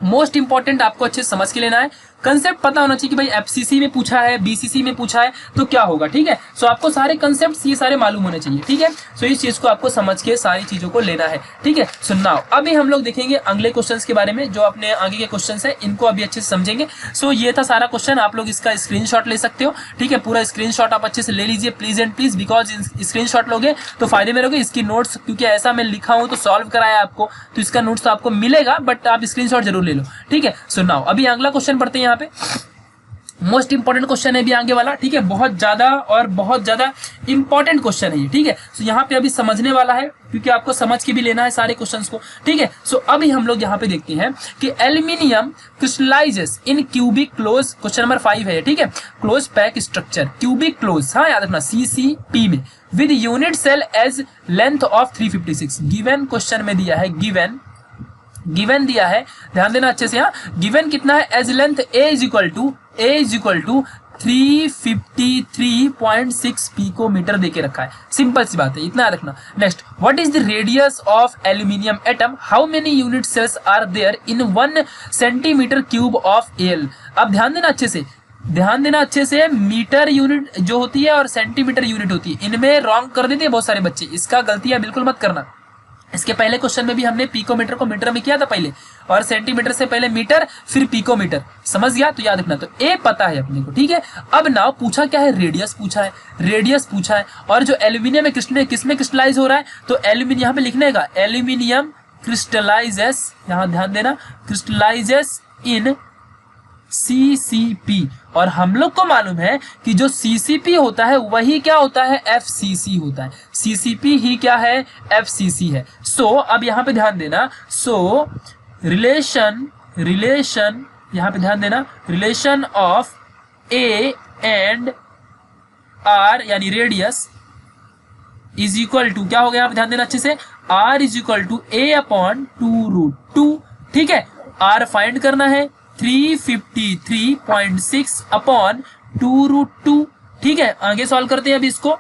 मोस्ट इंपॉर्टेंट आपको अच्छे से समझ के लेना है, कंसेप्ट पता होना चाहिए कि भाई एफसीसी में पूछा है, बीसीसी में पूछा है तो क्या होगा, ठीक है। सो आपको सारे कंसेप्ट ये सारे मालूम होने चाहिए, ठीक है। सो इस चीज को आपको समझ के सारी चीजों को लेना है, ठीक है। सो नाउ अभी हम लोग देखेंगे अगले क्वेश्चंस के बारे में, जो अपने आगे के क्वेश्चंस है इनको अभी अच्छे से समझेंगे। सो ये था सारा क्वेश्चन, आप लोग इसका स्क्रीनशॉट ले सकते हो, ठीक है। पूरा स्क्रीनशॉट आप अच्छे से ले लीजिए please and please, because screenshot लोगे तो फायदे में रहोगे। इसकी नोट्स क्योंकि ऐसा मैं लिखा हूं तो सॉल्व कराया आपको, तो इसका नोट्स तो आपको मिलेगा, बट आप स्क्रीनशॉट जरूर ले लो, ठीक है। सो नाउ अभी अगला क्वेश्चन पढ़ते हैं। यहाँ पे मोस्ट इंपॉर्टेंट क्वेश्चन है भी आगे वाला, ठीक है। बहुत ज्यादा इंपॉर्टेंट क्वेश्चन है ये, ठीक है। सो यहाँ पे अभी समझने वाला है, क्योंकि आपको समझ के भी लेना है सारे क्वेश्चंस को, ठीक है। सो अभी हम लोग यहाँ पे देखते हैं कि aluminium crystallises in cubic close, question number 5 है, ठीक है। Close pack structure cubic close, हाँ याद रखना, CCP में with unit cell edge length of 356। Given question में दिया है, गिवन दिया है, ध्यान देना अच्छे से। यहाँ गिवन कितना है, edge length A is equal to 353.6 picometre देके रखा है। सिंपल सी बात है, इतना रखना। Next, what is the radius of aluminium atom, how many unit cells are there in 1 centimetre cube of Al. अब ध्यान देना अच्छे से, मीटर यूनिट जो होती है और सेंटीमीटर यूनिट होती है, इनमें रॉन्ग कर देते हैं बहुत सारे बच्चे, इसका गलतियां बिल्कुल मत करना। इसके पहले क्वेश्चन में भी हमने पिकोमीटर को मीटर में किया था पहले, और सेंटीमीटर से पहले मीटर फिर पिकोमीटर, समझ गया। तो याद रखना, तो ए पता है अपने को, ठीक है। अब ना पूछा क्या है, रेडियस पूछा है, और जो एल्यूमिनियम है किसमें क्रिस्टलाइज हो रहा है, तो एल्यूमिनियम यहाँ पे लिखने का, एल्यूमिनियम क्रिस्टलाइजेस, यहाँ ध्यान देना, क्रिस्टलाइजेस इन CCP, और हम लोग को मालूम है कि जो CCP होता है वही क्या होता है, FCC होता है। CCP ही क्या है, FCC है। सो अब यहाँ पे ध्यान देना, सो रिलेशन यहाँ पे ध्यान देना, relation of A and R यानी रेडियस इज इक्वल टू क्या हो गया, आप ध्यान देना अच्छे से, R is equal to A/2√2, ठीक है। R फाइंड करना है 353.6 अपॉन 2√2, ठीक है। आगे सॉल्व करते हैं अभी इसको,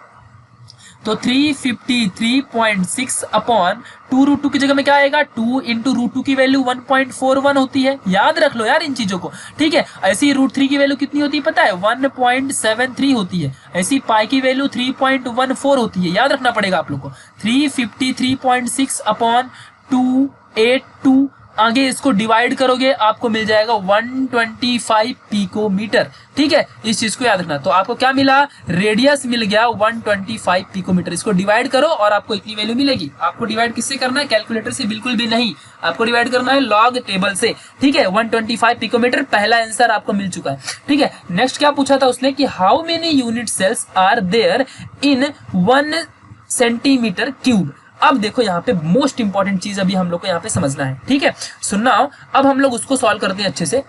तो 353.6 अपॉन 2√2 की जगह में क्या आएगा, 2 इंटू √2 की वैल्यू 1.41 होती है, याद रख लो यार इन चीजों को, ठीक है। ऐसी ही √3 की वैल्यू कितनी होती है पता है, 1.73 होती है। ऐसी पाई की वैल्यू 3.14 होती है, याद रखना पड़ेगा आप लोग को। 353.6 अपॉन 282, आगे इसको डिवाइड करोगे आपको मिल जाएगा 125 पिकोमीटर, ठीक है। इस चीज को याद रखना। तो आपको क्या मिला, रेडियस मिल गया 125 पिकोमीटर। इसको डिवाइड करो और आपको इतनी वैल्यू मिलेगी। आपको डिवाइड किससे करना है, कैलकुलेटर से बिल्कुल भी नहीं, आपको डिवाइड करना है लॉग टेबल से, ठीक है। 125 पिकोमीटर पहला आंसर आपको मिल चुका है, ठीक है। नेक्स्ट क्या पूछा था उसने कि how many unit cells are there in 1 centimetre cube. अब देखो यहाँ पे मोस्ट इंपॉर्टेंट चीज अभी हम लोग को यहाँ पे समझना है, ठीक है। सुनना, अब हम लोग उसको सॉल्व करते हैं अच्छे से,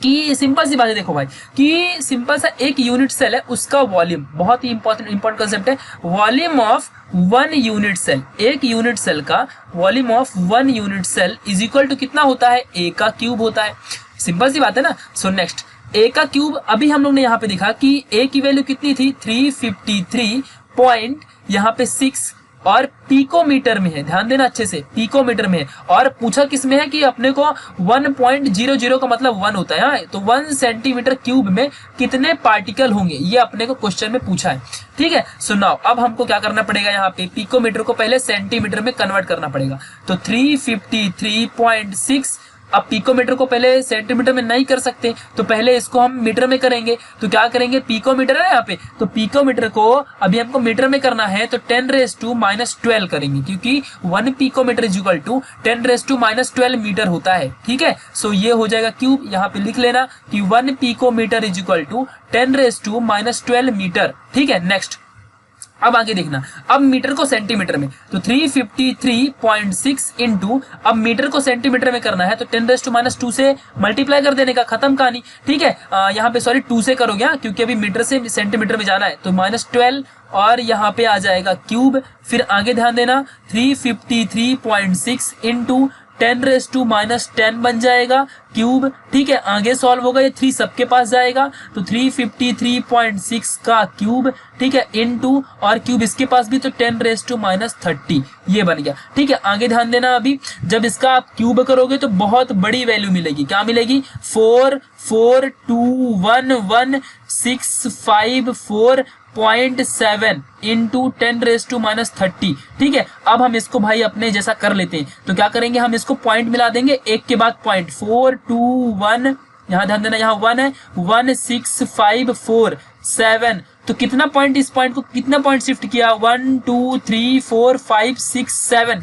कि सिंपल सी बात है, देखो भाई कि सिंपल सा एक यूनिट सेल है, उसका वॉल्यूम, बहुत ही इंपॉर्टेंट कंसेप्ट है, वॉल्यूम ऑफ 1 यूनिट सेल, एक यूनिट सेल का volume of 1 unit cell is equal to कितना होता है, A का क्यूब होता है। सिंपल सी बात है ना। सो नेक्स्ट, A का क्यूब, अभी हम लोग ने यहाँ पे देखा कि A की वैल्यू कितनी थी, 353.6 और पिकोमीटर में है, ध्यान देना अच्छे से, पिकोमीटर में है। और पूछा किस में है कि अपने को 1.00 का मतलब 1 होता है, हाँ? तो 1 सेंटीमीटर क्यूब में कितने पार्टिकल होंगे, ये अपने को क्वेश्चन में पूछा है, ठीक है। सुनाओ, अब हमको क्या करना पड़ेगा, यहाँ पे पिकोमीटर को पहले सेंटीमीटर में कन्वर्ट करना पड़ेगा। तो 353.6 अब पिकोमीटर को पहले सेंटीमीटर में नहीं कर सकते, तो पहले इसको हम मीटर में करेंगे। तो क्या करेंगे, पिकोमीटर है यहाँ पे, तो पिकोमीटर को अभी हमको मीटर में करना है, तो 10⁻⁻12 करेंगे, क्योंकि 1 picometre is equal to 10⁻⁻12 metre होता है। ठीक है, सो ये हो जाएगा क्यूब, यहाँ पे लिख लेना कि 1 picometre is equal to 10⁻⁻12 metre. ठीक है, नेक्स्ट अब आगे देखना, अब मीटर को सेंटीमीटर में, तो 353.6 इंटू, अब मीटर को सेंटीमीटर में करना है तो 10⁻² से मल्टीप्लाई कर देने का, खत्म कहानी। ठीक है, यहाँ पे सॉरी 2 से करोगे क्योंकि अभी मीटर से सेंटीमीटर में जाना है, तो -12 और यहाँ पे आ जाएगा क्यूब। फिर आगे ध्यान देना 353.6 इंटू 10⁻10 बन जाएगा क्यूब। ठीक है, आगे सॉल्व होगा, ये 3 सबके पास जाएगा, तो 353.6 का क्यूब। ठीक है, इनटू और क्यूब इसके पास भी, तो 10⁻30 ये बन गया। ठीक है, आगे ध्यान देना, अभी जब इसका आप क्यूब करोगे तो बहुत बड़ी वैल्यू मिलेगी। क्या मिलेगी, 4421654.7 इंटू 10⁻30। ठीक है, अब हम इसको भाई अपने जैसा कर लेते हैं, तो क्या करेंगे, हम इसको पॉइंट मिला देंगे, एक के बाद पॉइंट, 421, यहाँ ध्यान देना, यहाँ 1 है, 16547, तो कितना पॉइंट, इस पॉइंट को कितना पॉइंट शिफ्ट किया, 1 2 3 4 5 6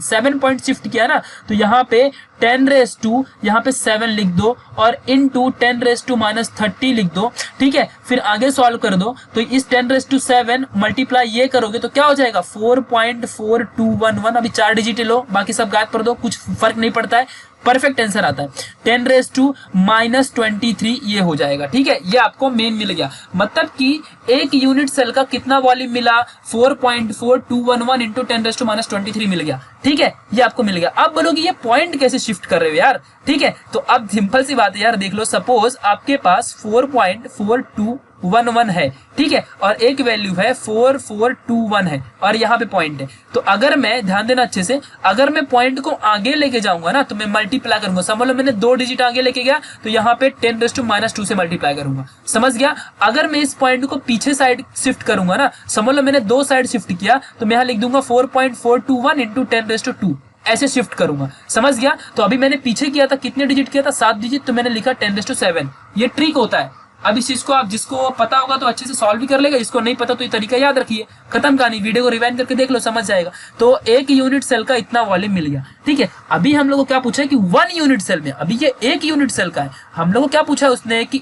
7 पॉइंट शिफ्ट किया ना, तो यहाँ पे 10⁻, यहाँ पे 7 लिख दो और इनटू 10⁻30 लिख दो। ठीक है, फिर आगे सॉल्व कर दो, तो इस 10⁻7 मल्टीप्लाई ये करोगे तो क्या हो जाएगा, 4.4211। अभी 4 डिजिट लो, बाकी सब गायब कर दो, कुछ फर्क नहीं पड़ता है, परफेक्ट आंसर आता है। 10⁻23 ये हो जाएगा। ठीक है, ये आपको मेन मिल गया, मतलब कि एक यूनिट सेल का कितना वॉल्यूम मिला, 4.4211 इंटू 10⁻23 मिल गया। ठीक है, ये आपको मिल गया। अब बोलोगे ये पॉइंट कैसे शिफ्ट कर रहे हो यार। ठीक है, तो अब सिंपल सी बात है यार, देख लो, सपोज आपके पास 4.4211 है, ठीक है, और एक वैल्यू है 4421 है, और यहाँ पे पॉइंट है, तो अगर मैं, ध्यान देना अच्छे से, अगर मैं पॉइंट को आगे लेके जाऊंगा ना, तो मैं मल्टीप्लाई करूंगा, समझ लो मैंने 2 डिजिट आगे लेके गया, तो यहाँ पे 10⁻² से मल्टीप्लाई करूंगा, समझ गया। अगर मैं इस पॉइंट को पीछे साइड शिफ्ट करूंगा ना, समझ लो मैंने 2 साइड शिफ्ट किया, तो मैं यहाँ लिख दूंगा 4.421 इंटू 10⁻², ऐसे शिफ्ट करूंगा, समझ गया। तो अभी मैंने पीछे किया था, कितने डिजिट किया था, 7 डिजिट, तो मैंने लिखा 10⁻7। ये ट्रिक होता है। अब इस चीज को आप, जिसको पता होगा तो अच्छे से सॉल्व भी कर लेगा, इसको नहीं पता तो ये तरीका याद रखिए, खत्म कहानी, वीडियो को रिवाइंड करके देख लो, समझ जाएगा। तो एक यूनिट सेल का इतना वॉल्यूम मिल गया। ठीक है, अभी हम लोग को क्या पूछा है कि 1 यूनिट सेल में, अभी ये 1 यूनिट सेल का है, हम लोग को क्या पूछा है उसने कि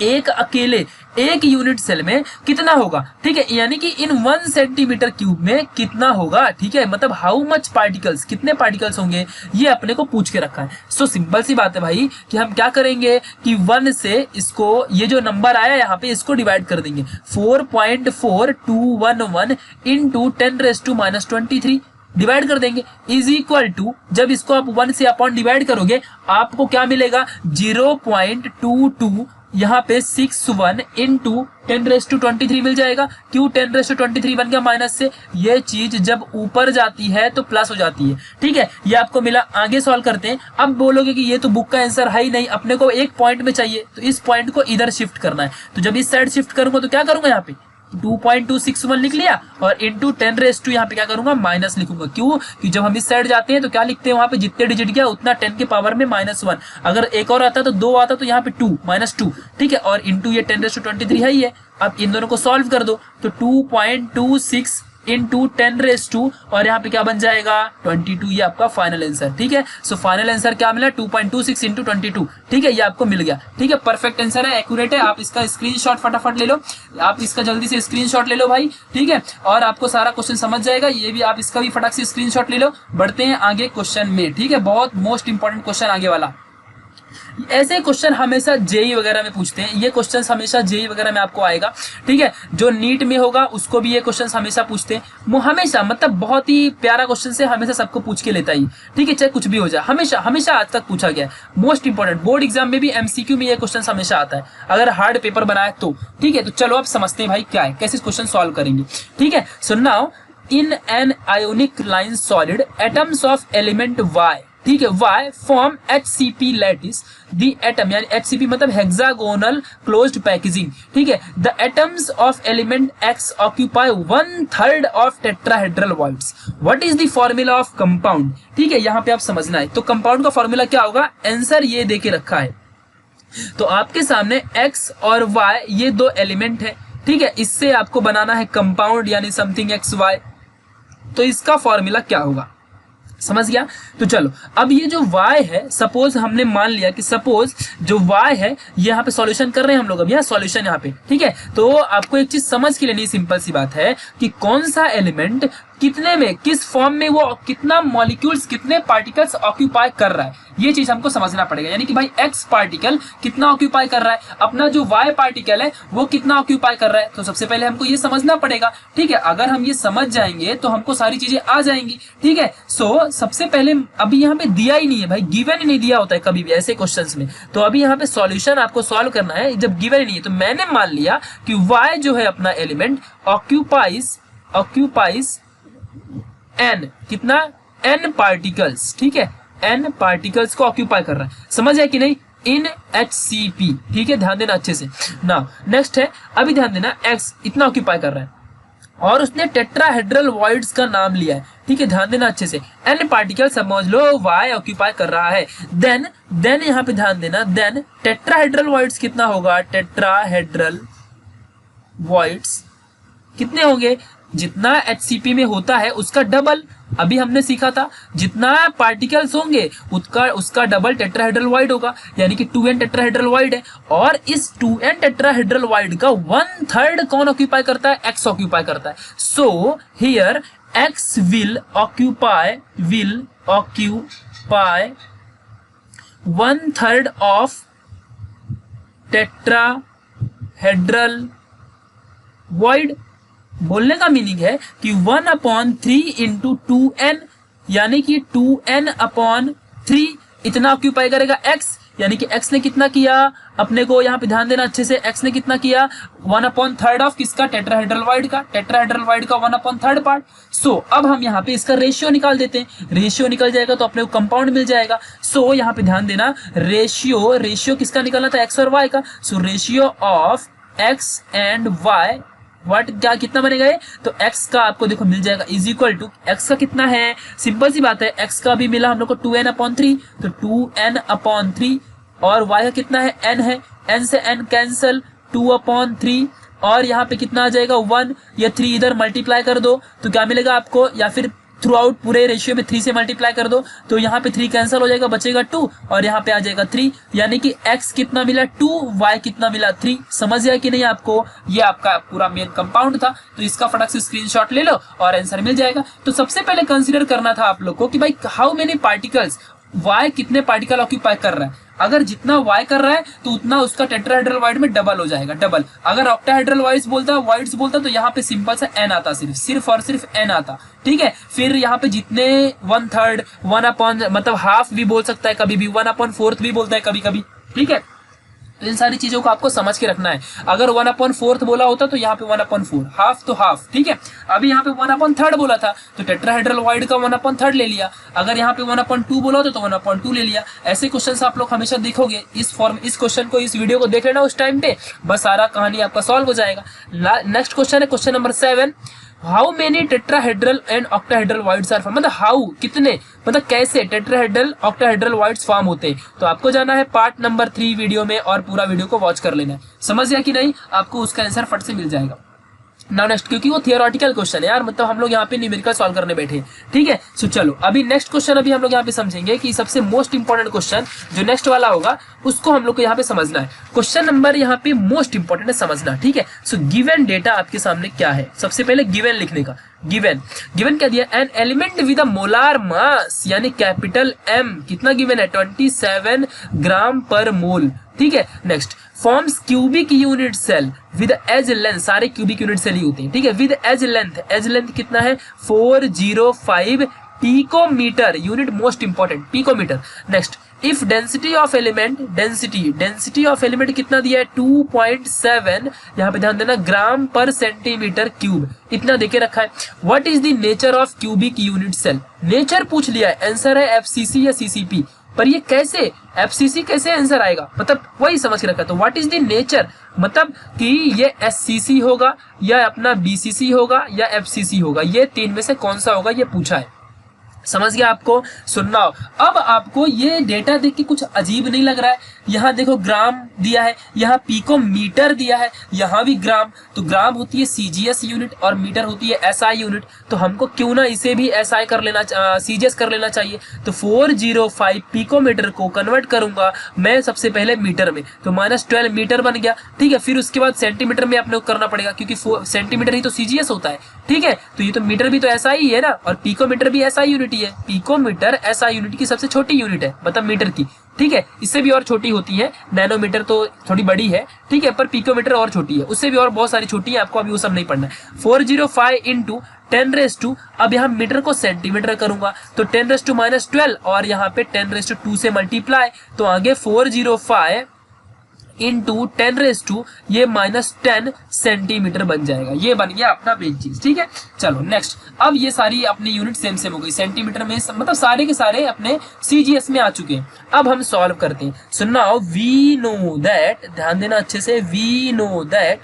एक अकेले 1 यूनिट सेल में कितना होगा। ठीक है, यानी कि इन 1 सेंटीमीटर क्यूब में कितना होगा। ठीक है, मतलब हाउ मच पार्टिकल्स, कितने पार्टिकल्स होंगे, ये अपने को पूछ के रखा है। सो सिंपल सी बात है भाई कि हम क्या करेंगे कि 1 से इसको, ये जो नंबर आया यहाँ पे, इसको डिवाइड कर देंगे, 4.4211 इंटू 10⁻23 डिवाइड कर देंगे, इज इक्वल टू, जब इसको आप 1 से अपॉन डिवाइड करोगे, आपको क्या मिलेगा, 0.22 यहाँ पे 61 इंटू 10⁻23 मिल जाएगा। क्यों 10⁻23 बन गया माइनस से, ये चीज जब ऊपर जाती है तो प्लस हो जाती है। ठीक है, ये आपको मिला। आगे सॉल्व करते हैं। अब बोलोगे कि ये तो बुक का आंसर है ही नहीं, अपने को एक पॉइंट में चाहिए, तो इस पॉइंट को इधर शिफ्ट करना है, तो जब इस साइड शिफ्ट करूंगा तो क्या करूंगा, यहाँ पे 2.261 लिख लिया और इंटू 10⁻, यहाँ पे क्या करूंगा, माइनस लिखूंगा। क्यों, कि जब हम इस साइड जाते हैं तो क्या लिखते हैं, वहां पे जितने डिजिट गया उतना 10 के पावर में -1, अगर एक और आता तो 2 आता तो यहाँ पे 2 -2। ठीक है, और इंटू ये 10⁻23 है ही है। अब इन दोनों को सॉल्व कर दो, तो 2.26 इंटू 10⁻, और यहाँ पे क्या बन जाएगा, 22। ये आपका फाइनल आंसर। ठीक है, सो फाइनल आंसर क्या मिला, 2.26 इंटू 22। ठीक है, ये आपको मिल गया। ठीक है, परफेक्ट आंसर है, एक्यूरेट है। आप इसका स्क्रीनशॉट फटाफट ले लो, आप इसका जल्दी से स्क्रीनशॉट ले लो भाई। ठीक है, और आपको सारा क्वेश्चन समझ जाएगा, ये भी आप इसका भी फटाक से स्क्रीनशॉट ले लो। बढ़ते हैं आगे क्वेश्चन में। ठीक है, बहुत मोस्ट इंपॉर्टेंट क्वेश्चन आगे वाला। ऐसे क्वेश्चन हमेशा जेई वगैरह में पूछते हैं, ये क्वेश्चन हमेशा जेई वगैरह में आपको आएगा। ठीक है, जो नीट में होगा उसको भी ये क्वेश्चन हमेशा पूछते हैं, हमेशा, मतलब बहुत ही प्यारा क्वेश्चन से हमेशा सबको पूछ के लेता ही। ठीक है, चाहे कुछ भी हो जाए, हमेशा हमेशा आज तक पूछा गया है। मोस्ट इंपॉर्टेंट, बोर्ड एग्जाम में भी एमसीक्यू में ये क्वेश्चन हमेशा आता है, अगर हार्ड पेपर बनाए तो। ठीक है, तो चलो अब समझते हैं भाई क्या है, कैसे क्वेश्चन सॉल्व करेंगे। ठीक है, so now in an ionic line solid atoms of element Y ठीक है, Y form HCP lattice the atom, यानी HCP मतलब हेक्सागोनल क्लोज्ड पैकेजिंग, ठीक है। The atoms of element X occupy 1/3 of tetrahedral voids, what is the formula of compound, ठीक है। यहां पे आप समझना है, तो कंपाउंड का फॉर्मूला क्या होगा, आंसर ये देके रखा है। तो आपके सामने X और Y ये दो एलिमेंट है, ठीक है, इससे आपको बनाना है कंपाउंड यानी समथिंग XY, तो इसका फॉर्मूला क्या होगा, समझ गया। तो चलो अब ये जो y है, सपोज हमने मान लिया कि सपोज जो y है यहाँ पे सॉल्यूशन कर रहे हैं हम लोग, अब यहाँ सॉल्यूशन यहाँ पे, ठीक है। तो आपको एक चीज समझ के लेनी, सिंपल सी बात है कि कौन सा एलिमेंट कितने में, किस फॉर्म में, वो कितना मॉलिक्यूल्स, कितने पार्टिकल्स ऑक्यूपाई कर रहा है, ये चीज हमको समझना पड़ेगा। यानी कि भाई x पार्टिकल कितना ऑक्यूपाई कर रहा है, अपना जो y पार्टिकल है वो कितना ऑक्यूपाई कर रहा है, तो सबसे पहले हमको ये समझना पड़ेगा, ठीक है। अगर हम ये समझ जाएंगे तो हमको सारी चीजें आ जाएंगी, ठीक है। सो सबसे पहले अभी यहाँ पे दिया ही नहीं है भाई, गिवन ही नहीं दिया होता है कभी भी ऐसे क्वेश्चंस में, तो अभी यहाँ पे सॉल्यूशन आपको सॉल्व करना है। जब गिवन ही नहीं है तो मैंने मान लिया कि y जो है अपना एलिमेंट ऑक्यूपाइज n, कितना, n पार्टिकल्स, ठीक है, n पार्टिकल्स को ऑक्यूपाई कर रहा है, समझ है कि नहीं, इन HCP, ठीक है, ध्यान देना अच्छे से ना। नेक्स्ट है, अभी ध्यान देना, x इतना ऑक्यूपाई कर रहा है और उसने टेट्राहेड्रल वॉइड्स का नाम लिया है, ठीक है, ध्यान देना अच्छे से, n पार्टिकल समझ लो y ऑक्यूपाई कर रहा है। देन यहाँ पे ध्यान देना, देन टेट्राहेड्रल वॉइड्स कितना होगा, टेट्राहेड्रल वॉइड्स कितने होंगे, जितना HCP में होता है उसका डबल, अभी हमने सीखा था, जितना पार्टिकल्स होंगे उसका डबल टेट्राहेड्रल वॉइड होगा, यानी कि 2n टेट्राहेड्रल वॉइड है, और इस 2n टेट्राहेड्रल वॉइड का 1/3 कौन ऑक्यूपाई करता है, x ऑक्यूपाई करता है। So here x will occupy 1/3 of tetrahedral void. बोलने का मीनिंग है कि 1/3 इंटू 2n, यानी कि 2n/3 इतना ऑक्यूपाई करेगा x, यानी कि x ने कितना किया, अपने को यहाँ पे ध्यान देना अच्छे से, x ने कितना किया, 1/3 ऑफ किसका, टेट्राहेड्रल वॉइड का, टेट्राहेड्रल वॉइड का 1/3 पार्ट। सो अब हम यहाँ पे इसका रेशियो निकाल देते हैं, रेशियो निकल जाएगा तो अपने को कंपाउंड मिल जाएगा। सो यहाँ पे ध्यान देना, रेशियो किसका निकालना था, x और y का। So ratio of x and y what, क्या कितना बनेगा ये, तो x का आपको देखो मिल जाएगा इज इक्वल टू, x का कितना है, सिंपल सी बात है, x का भी मिला हम लोग को 2n/3, तो 2n/3, और y का कितना है, n है, n से n कैंसल, 2/3, और यहाँ पे कितना आ जाएगा 1, या 3 इधर मल्टीप्लाई कर दो तो क्या मिलेगा आपको, या फिर थ्रू आउट पूरे रेशियो में 3 से मल्टीप्लाई कर दो तो यहाँ पे 3 कैंसिल हो जाएगा, बचेगा 2, और यहाँ पे आ जाएगा 3, यानी कि x कितना मिला 2, y कितना मिला 3। समझ गया कि नहीं आपको, ये आपका पूरा मेन कंपाउंड था। तो इसका फटाक से स्क्रीनशॉट ले लो और आंसर मिल जाएगा। तो सबसे पहले कंसीडर करना था आप लोग को कि भाई हाउ मेनी पार्टिकल्स, y कितने पार्टिकल ऑक्यूपाई कर रहा है, अगर जितना y कर रहा है तो उतना उसका टेट्राहेड्रल वॉइड में डबल हो जाएगा, डबल। अगर ऑक्टाहेड्रल वॉइड्स बोलता तो यहाँ पे सिंपल सा n आता, सिर्फ और सिर्फ n आता, ठीक है। फिर यहाँ पे जितने 1/3, 1 मतलब हाफ भी बोल सकता है कभी भी, 1/4 भी बोलता है कभी कभी, ठीक है। इन सारी चीजों को आपको समझ के रखना है। अगर 1/4 बोला होता तो यहाँ पे 1/4, हाफ तो हाफ, ठीक है। अभी यहाँ पे 1/3 बोला था तो टेट्राहेड्रल वॉइड का 1/3 ले लिया। अगर यहाँ पे 1/2 बोला होता तो 1/2 ले लिया। ऐसे क्वेश्चन आप लोग हमेशा देखोगे, इस क्वेश्चन को, इस वीडियो को देख लेना उस टाइम पे, बस सारा कहानी आपका सॉल्व हो जाएगा। नेक्स्ट क्वेश्चन है question number 7, how many tetrahedral and octahedral voids are form, मतलब हाउ कितने, मतलब कैसे टेट्राहेड्रल ऑक्टाहेड्रल वॉइड्स फॉर्म होते हैं। तो आपको जाना है पार्ट नंबर 3 वीडियो में और पूरा वीडियो को वॉच कर लेना है। समझ गया कि नहीं, आपको उसका आंसर फट से मिल जाएगा। नाउ नेक्स्ट, क्योंकि वो थियोरेटिकल क्वेश्चन है यार, मतलब हम लोग यहाँ पे न्यूमेरिकल सॉल्व करने बैठे, ठीक है। सो चलो अभी नेक्स्ट क्वेश्चन अभी हम लोग यहाँ पे समझेंगे कि सबसे मोस्ट इंपॉर्टेंट क्वेश्चन जो नेक्स्ट वाला होगा उसको हम लोग को यहाँ पे समझना है। क्वेश्चन नंबर यहाँ पे मोस्ट इंपॉर्टेंट है समझना, ठीक है। सो गिवन डेटा आपके सामने क्या है, सबसे पहले गिवन लिखने का, गिवन क्या दिया, an element with a molar mass यानी कैपिटल M, कितना गिवन है 27 ग्राम पर मोल, ठीक है। Next, forms cubic unit cell with edge length, सारे क्यूबिक यूनिट सेल ही होते हैं, ठीक है। विद एज लेंथ कितना है 405 picometre, unit most important picometre. Next, if density of element density of element कितना दिया है 2.7, यहाँ पे ध्यान देना, ग्राम पर सेंटीमीटर क्यूब, इतना देके रखा है। What is the nature of cubic unit cell, nature पूछ लिया है, आंसर है एफसीसी या सीसीपी। पर ये कैसे एफसीसी कैसे आंसर आएगा, मतलब वही समझ के रखा। तो व्हाट इज द नेचर, मतलब कि ये एससीसी होगा या अपना बीसीसी होगा या एफसीसी होगा, ये तीन में से कौन सा होगा, ये पूछा है। समझ गया आपको, सुनना हो। अब आपको ये डेटा देख के कुछ अजीब नहीं लग रहा है, यहाँ देखो ग्राम दिया है, यहाँ पिकोमीटर दिया है, यहाँ भी ग्राम, तो ग्राम होती है सीजीएस यूनिट और मीटर होती है एसआई यूनिट, तो हमको क्यों ना इसे भी एसआई कर लेना, सीजीएस कर लेना चाहिए। तो 405 पिकोमीटर को कन्वर्ट करूंगा मैं सबसे पहले मीटर में, तो -12 मीटर बन गया, ठीक है। फिर उसके बाद सेंटीमीटर में अपने को करना पड़ेगा, क्योंकि सेंटीमीटर ही तो सीजीएस होता है, ठीक है। तो ये तो मीटर भी तो एसआई ही है ना, और पिकोमीटर भी एसआई यूनिट ही है। पिकोमीटर एसआई यूनिट की सबसे छोटी यूनिट है, मतलब मीटर की, ठीक है। इससे भी और छोटी होती है, नैनोमीटर तो थोड़ी बड़ी है, ठीक है, पर पिकोमीटर और छोटी है, उससे भी और बहुत सारी छोटी है, आपको अभी वो सब नहीं पढ़ना है। 405 इंटू 10⁻², अब यहाँ मीटर को सेंटीमीटर करूंगा, तो 10⁻² और यहाँ पे 10⁻² से मल्टीप्लाई, तो आगे 405 इंटू 10⁻, ये -10 सेंटीमीटर बन जाएगा। ये बन गया अपना मेन चीज, ठीक है। चलो नेक्स्ट, अब ये सारी अपनी यूनिट सेम हो गई, सेंटीमीटर में मतलब सारे के सारे अपने सीजीएस में आ चुके हैं। अब हम सॉल्व करते हैं, सुनना हो। वी नो दैट, ध्यान देना अच्छे से, वी नो दैट,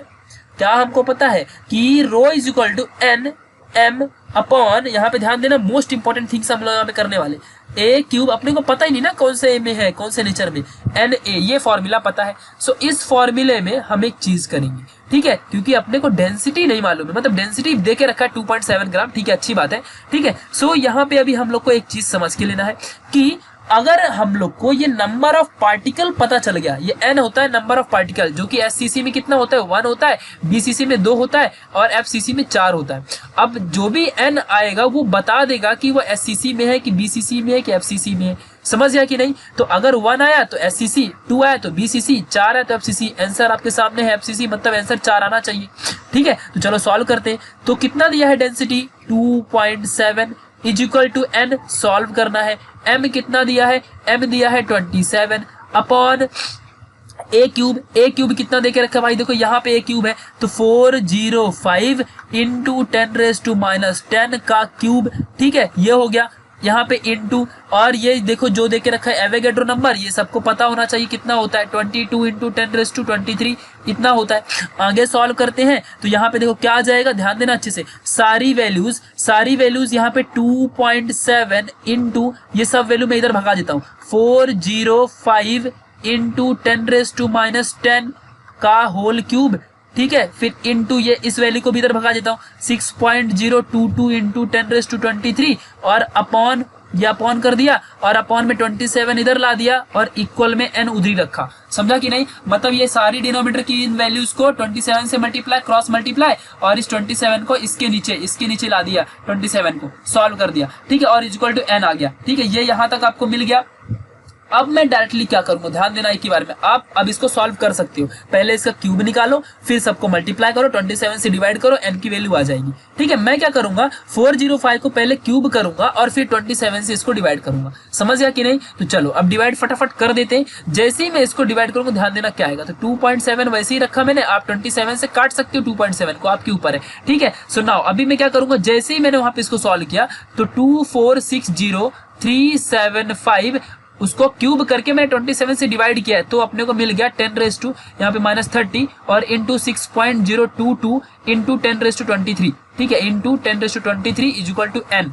क्या हमको पता है कि rho is equal to N M upon, यहाँ पे ध्यान देना, मोस्ट इंपॉर्टेंट थिंग्स हम लोग यहाँ पे करने वाले, ए क्यूब, अपने को पता ही नहीं ना कौन से ए में है कौन से नेचर में, एन ए, ये फॉर्मूला पता है। सो इस फॉर्मूले में हम एक चीज करेंगे, ठीक है, क्योंकि अपने को डेंसिटी नहीं मालूम है, मतलब डेंसिटी दे के रखा है 2.7 ग्राम, ठीक है, अच्छी बात है, ठीक है। सो यहाँ पे अभी हम लोग को एक चीज समझ के लेना है कि अगर हम लोग को ये नंबर ऑफ पार्टिकल पता चल गया, ये n होता है नंबर ऑफ पार्टिकल, जो कि एससीसी में कितना होता है 1 होता है, बीसीसी में 2 होता है और एफसीसी में 4 होता है। अब जो भी n आएगा वो बता देगा कि वो एससीसी में है कि बीसीसी में है कि एफसीसी में है, समझ गया कि नहीं। तो अगर 1 आया तो एससीसी, 2 आया तो बीसीसी, 4 आया तो एफसीसी, आंसर आपके सामने है एफसीसी, मतलब आंसर 4 आना चाहिए, ठीक है। तो चलो सॉल्व करते हैं। तो कितना दिया है density 2.7 is equal to n, solve करना है। m कितना दिया है, m दिया है 27 अपॉन ए क्यूब कितना देके रखा भाई, देखो यहाँ पे ए क्यूब है, तो 405 इंटू 10⁻⁻10 का क्यूब, ठीक है, ये हो गया। यहाँ पे इंटू, और ये देखो जो देके रखा है एवोगैड्रो नंबर, ये सबको पता होना चाहिए कितना होता है, 22 इंटू 10⁻23 इतना होता है। आगे सॉल्व करते हैं, तो यहाँ पे देखो क्या आ जाएगा, ध्यान देना अच्छे से, सारी वैल्यूज यहाँ पे 2.7 इंटू, ये सब वैल्यू मैं इधर भगा देता हूँ, 405 इंटू 10⁻10 का होल क्यूब, ठीक है। फिर इंटू ये इस वैल्यू को भी इधर भगा देता हूँ, 6.022 इंटू 10⁻23 और अपॉन, ये अपॉन कर दिया और अपॉन में 27 इधर ला दिया और इक्वल में n उधरी रखा, समझा कि नहीं। मतलब ये सारी डिनोमिनेटर की इन वैल्यूज को 27 से मल्टीप्लाई, क्रॉस मल्टीप्लाई, और इस 27 को इसके नीचे ला दिया, 27 को सॉल्व कर दिया, ठीक है, और इक्वल टू n आ गया, ठीक है। ये यहाँ तक आपको मिल गया। अब मैं डायरेक्टली क्या करूंगा, ध्यान देना एक ही बार में, आप अब इसको सॉल्व कर सकते हो। पहले इसका क्यूब निकालो, फिर सबको मल्टीप्लाई करो, 27 से डिवाइड करो, n की वैल्यू आ जाएगी, ठीक है। मैं क्या करूंगा, 405 को पहले क्यूब करूंगा और फिर 27 से इसको डिवाइड करूंगा, समझ गया कि नहीं। तो चलो अब डिवाइड फटाफट कर देते हैं। जैसे ही मैं इसको डिवाइड करूंगा, ध्यान देना क्या आएगा, तो 2.7 वैसे ही रखा मैंने, आप 27 से काट सकते हो 2.7 को, आपके ऊपर है, ठीक है। सुनाओ, अभी मैं क्या करूंगा, जैसे ही मैंने वहां पे इसको सॉल्व किया तो 2460375 उसको क्यूब करके मैंने 27 से डिवाइड किया है, तो अपने को मिल गया 10⁻, यहाँ पे -30 और इंटू 6.022 इंटू 10⁻23, ठीक है, into 10⁻23 is equal to n,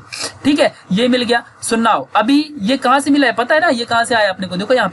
ठीक है, ये मिल गया। सुनाओ, अभी ये कहाँ से मिला है पता है ना, ये कहाँ से आया अपने को, देखो यहाँ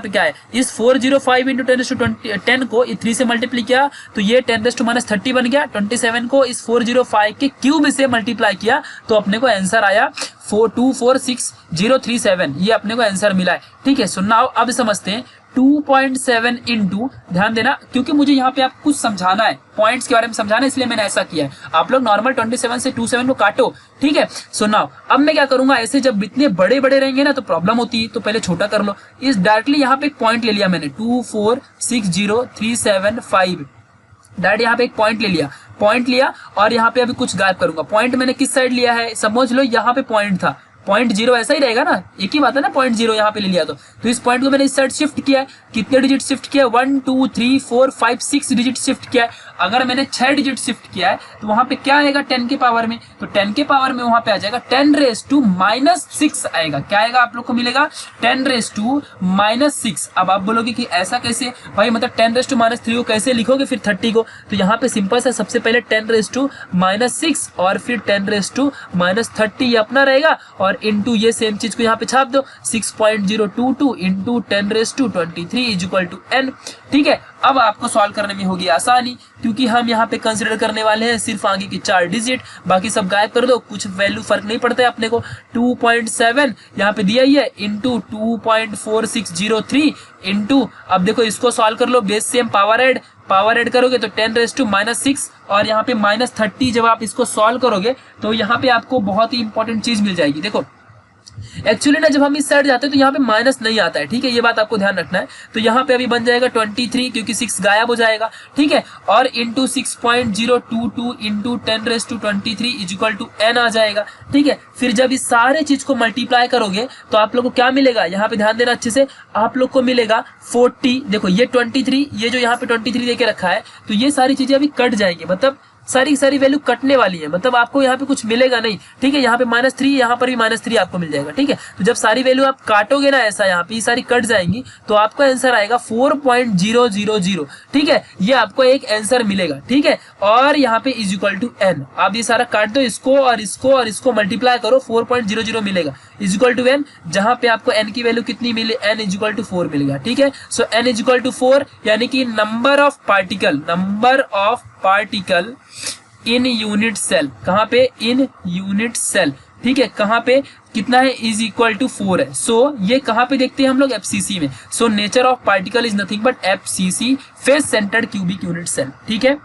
पे क्या है, इस 405 इंटू 10⁻10 को 3 से मल्टीप्लाई किया तो ये 10⁻30 बन गया, 27 को इस 405 के क्यूब से मल्टीप्लाई किया तो अपने को आंसर आया 246,037, ये अपने को आंसर मिला है, ठीक है। सुनाओ, अब समझते हैं 2.7 इंटू, ध्यान देना क्योंकि मुझे यहाँ पे आप कुछ समझाना है, पॉइंट्स के बारे में समझाना है, इसलिए मैंने ऐसा किया है। आप लोग नॉर्मल 27 से 27 को काटो, ठीक है। सुनाओ, अब मैं क्या करूंगा, ऐसे जब इतने बड़े रहेंगे ना तो प्रॉब्लम होती है, तो पहले छोटा कर लो। इस डायरेक्टली यहाँ पे एक पॉइंट ले लिया मैंने, 2460375, डायरेक्ट यहाँ पे एक पॉइंट लिया और यहाँ पे अभी कुछ गायब करूंगा। पॉइंट मैंने किस साइड लिया है समझ लो, यहाँ पे पॉइंट था, 0.0 ऐसा ही रहेगा ना, एक ही बात है ना, 0.0 यहाँ पे ले लिया तो इस पॉइंट को मैंने इस साइड शिफ्ट किया है, कितने डिजिट शिफ्ट किया है, 1 2 3 4 5 6 डिजिट शिफ्ट किया है। अगर मैंने 6 डिजिट शिफ्ट किया है तो वहां पे क्या आएगा 10 के पावर में, तो 10 के पावर में वहां पे आ जाएगा 10⁻⁻6 आएगा। क्या आएगा आप लोग को मिलेगा 10⁻⁻6। अब आप बोलोगे कि ऐसा कैसे भाई, मतलब 10⁻³ को कैसे लिखोगे फिर 30 को, तो यहाँ पे सिंपल सा सबसे पहले 10⁻6 और फिर 10⁻30 ये अपना रहेगा, और इंटू ये सेम चीज को यहाँ पे छाप दो 6.022 इंटू 10⁻23 इक्वल टू n। ठीक है, अब आपको सॉल्व करने में होगी आसानी, क्योंकि हम यहाँ पे कंसिडर करने वाले हैं सिर्फ आगे की 4 डिजिट, बाकी सब गायब कर दो, कुछ वैल्यू फर्क नहीं पड़ता है अपने को। 2.7 यहाँ पे दिया ही है इंटू 2.4603 इंटू, अब देखो इसको सॉल्व कर लो, बेस सेम पावर ऐड करोगे तो 10⁻⁻6 और यहाँ पे -30। जब आप इसको सॉल्व करोगे तो यहाँ पे आपको बहुत ही इंपॉर्टेंट चीज मिल जाएगी। देखो एक्चुअली ना जब हम इस साइड जाते हैं तो यहाँ पे माइनस नहीं आता है, ठीक है, ये बात आपको ध्यान रखना है। तो यहाँ पे अभी बन जाएगा 23 क्योंकि 6 गायब हो जाएगा, ठीक है, और into 6.022 into 10⁻23 equal to n आ जाएगा। ठीक है, फिर जब इस सारे चीज को मल्टीप्लाई करोगे तो आप लोग को क्या मिलेगा, यहाँ पे ध्यान देना अच्छे से, आप लोग को मिलेगा 40। देखो ये 23, ये जो यहाँ पे 23 देके रखा है, तो ये सारी चीजें अभी कट जाएंगी, मतलब सारी की सारी वैल्यू कटने वाली है, मतलब आपको यहाँ पे कुछ मिलेगा नहीं। ठीक है, यहाँ पे -3, यहाँ पर भी -3 आपको मिल जाएगा। ठीक है, तो जब सारी वैल्यू आप काटोगे ना ऐसा, यहाँ पे ये सारी कट जाएंगी, तो आपका आंसर आएगा 4.000। ठीक है, ये आपको एक आंसर मिलेगा। ठीक है, और यहाँ पे इज इक्वल टू n। आप ये सारा काट दो, इसको और इसको और इसको मल्टीप्लाई करो, 4.00 मिलेगा इज इक्वल टू n, जहां पे आपको n की वैल्यू कितनी मिले, n इज इक्वल टू 4 मिलेगा। ठीक है, so n is equal to 4, यानी कि number of particle in unit cell, कहां पे, इन यूनिट सेल। ठीक है, कहां पे कितना है, इज इक्वल टू 4 है। सो ये कहां पे देखते हैं हम लोग, एफसीसी में। So nature of particle is nothing but FCC, face centred cubic unit cell. ठीक है,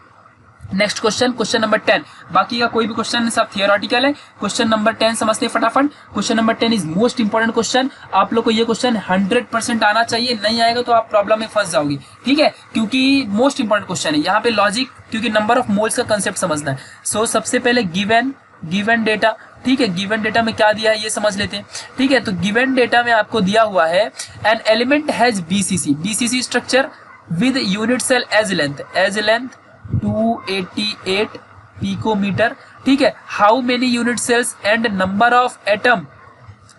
नेक्स्ट क्वेश्चन नंबर 10। बाकी का कोई भी क्वेश्चन सब थियोरेटिकल है। क्वेश्चन नंबर 10 समझते हैं फटाफट। Question number 10 is most important question. आप लोग को ये क्वेश्चन 100% आना चाहिए, नहीं आएगा तो आप प्रॉब्लम में फंस जाओगे। ठीक है, क्योंकि मोस्ट इंपॉर्टेंट क्वेश्चन है। यहाँ पे लॉजिक, क्योंकि नंबर ऑफ मोल्स का कंसेप्ट समझना है। सो सबसे पहले गिवन डेटा, ठीक है, गिवन डेटा में क्या दिया है ये समझ लेते हैं। ठीक है, तो गिवन डेटा में आपको दिया हुआ है an element has BCC structure with unit cell edge length 288 picometre. ठीक है, how many unit cells and number of atom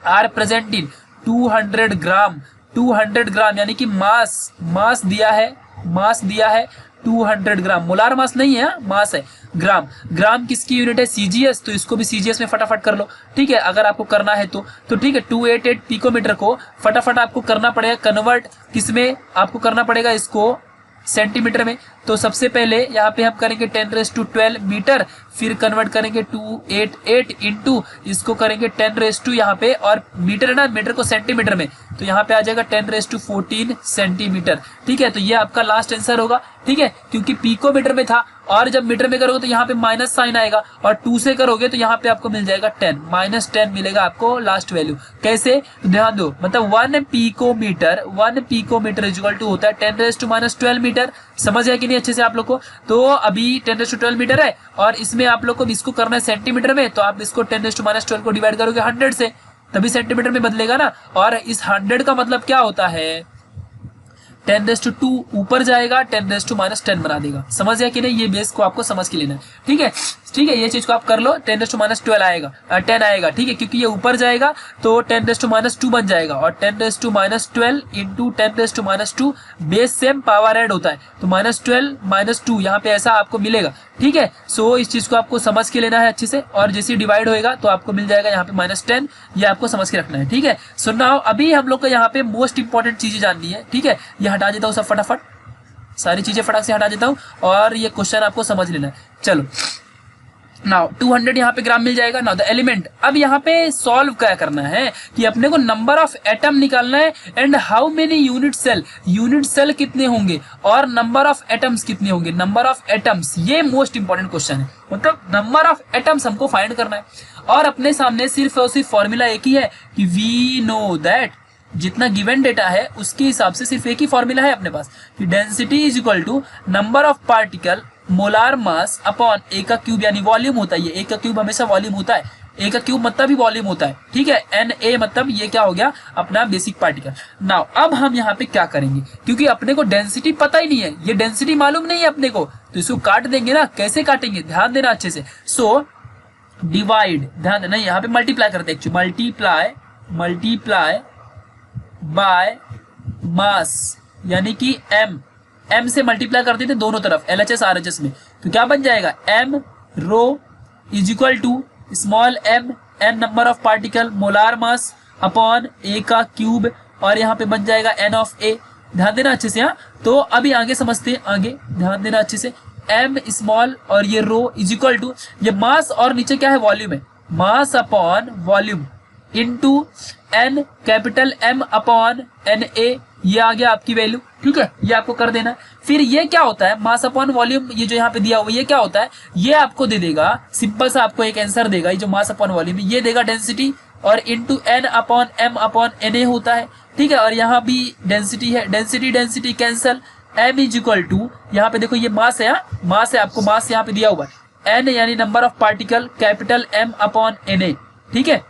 are present in 200 gram. 200 gram यानी कि मास दिया है 200 ग्राम। मोलार मास नहीं है, मास है, ग्राम किसकी यूनिट है, सीजीएस, तो इसको भी सीजीएस में फटाफट कर लो। ठीक है, अगर आपको करना है तो ठीक है, 288 पिकोमीटर को फटाफट आपको करना पड़ेगा कन्वर्ट, किसमें आपको करना पड़ेगा, इसको सेंटीमीटर में। तो सबसे पहले यहाँ पे हम करेंगे 10⁻12 मीटर, फिर कन्वर्ट करेंगे 288 इंटू इसको करेंगे 10⁻, यहाँ पे, और मीटर है ना, मीटर को सेंटीमीटर में, तो यहाँ पे आ जाएगा 10⁻14 सेंटीमीटर। ठीक है, तो ये आपका लास्ट आंसर होगा। ठीक है, क्योंकि पिकोमीटर में था, और जब मीटर में करोगे तो यहाँ पे माइनस साइन आएगा, और 2 से करोगे तो यहाँ पे आपको मिल जाएगा 10, -10 मिलेगा आपको लास्ट वैल्यू। कैसे, तो ध्यान दो, मतलब 1 पिकोमीटर इक्वल टू होता है 10⁻12 मीटर। समझ आया कि नहीं अच्छे से आप लोग को। तो अभी 10⁻12 मीटर है, और इसमें आप लोग को इसको करना है सेंटीमीटर में, तो आप इसको 10⁻12 को डिवाइड करोगे 100 से, तभी सेंटीमीटर में बदलेगा ना। और इस 100 का मतलब क्या होता है, 10⁻2 ऊपर जाएगा, 10⁻10 बना देगा। समझ गया कि नहीं, ये बेस को आपको समझ के लेना है। ठीक है, ये चीज को आप कर लो, 10⁻12 आएगा, 10 आएगा। ठीक है, क्योंकि ये ऊपर जाएगा तो 10⁻2 बन जाएगा, और 10⁻12 into 10⁻2 base same power add होता है, तो -12 -2 यहाँ पे ऐसा आपको मिलेगा। ठीक है, सो इस चीज को आपको समझ के लेना है अच्छे से, और जैसे डिवाइड होएगा तो आपको मिल जाएगा यहाँ पे -10, ये आपको समझ के रखना है। ठीक है, सो नाउ अभी हम लोग को यहाँ पे मोस्ट इंपॉर्टेंट चीजें जाननी है। ठीक है, ये हटा देता हूँ सब फटाफट, सारी चीजें फटाक से हटा देता हूँ, और ये क्वेश्चन आपको समझ लेना है। चलो, नाउ 200 यहाँ पे ग्राम मिल जाएगा। नाउ द एलिमेंट, अब यहाँ पे सॉल्व क्या करना है कि अपने को नंबर ऑफ एटम निकालना है, and how many unit cell कितने होंगे, और नंबर ऑफ एटम्स कितने होंगे, नंबर ऑफ एटम्स, ये मोस्ट इंपॉर्टेंट क्वेश्चन है। मतलब नंबर ऑफ एटम्स हमको फाइंड करना है, और अपने सामने सिर्फ और सिर्फ फॉर्मूला एक ही है कि वी नो दैट जितना गिवन डेटा है उसके हिसाब से सिर्फ एक ही फॉर्मूला है अपने पास कि density is equal to number of particle molar mass upon A का क्यूब, यानी वॉल्यूम होता है ये, ए का क्यूब हमेशा वॉल्यूम होता है, ए का क्यूब मतलब ही वॉल्यूम होता है, ठीक है। Na मतलब ये क्या हो गया, अपना बेसिक पार्टिकल। नाउ अब हम यहाँ पे क्या करेंगे, क्योंकि अपने को डेंसिटी पता ही नहीं है, ये डेंसिटी मालूम नहीं है अपने को, तो इसको काट देंगे ना। कैसे काटेंगे, ध्यान देना अच्छे से। सो डिवाइड, ध्यान देना, यहाँ पे मल्टीप्लाई करते हैं, मल्टीप्लाई बाय मास, यानी कि m से मल्टीप्लाई करते थे दोनों तरफ LHS RHS में, तो क्या बन जाएगा, m rho is equal to small m n number of particle molar mass upon a का क्यूब, और यहाँ पे बन जाएगा n ऑफ a। ध्यान देना अच्छे से। हाँ, तो अभी आगे समझते हैं, आगे ध्यान देना अच्छे से। m स्मॉल और ये रो इज इक्वल टू, ये मास और नीचे क्या है, वॉल्यूम है, mass upon volume into n capital M upon Na, ये आ गया आपकी वैल्यू, ठीक है। ये आपको कर देना है। फिर ये क्या होता है, मास अपॉन वॉल्यूम, ये जो यहाँ पे दिया हुआ ये क्या होता है, ये आपको दे देगा, सिंपल सा आपको एक आंसर देगा, ये जो मास अपॉन वॉल्यूम ये देगा डेंसिटी, और into n upon M upon Na होता है, ठीक है। और यहाँ भी डेंसिटी है, density cancel, m is equal to, यहाँ पे देखो ये मास है, मास है, आपको मास यहाँ पे दिया हुआ है, n यानी number of particle capital M upon Na, ठीक है।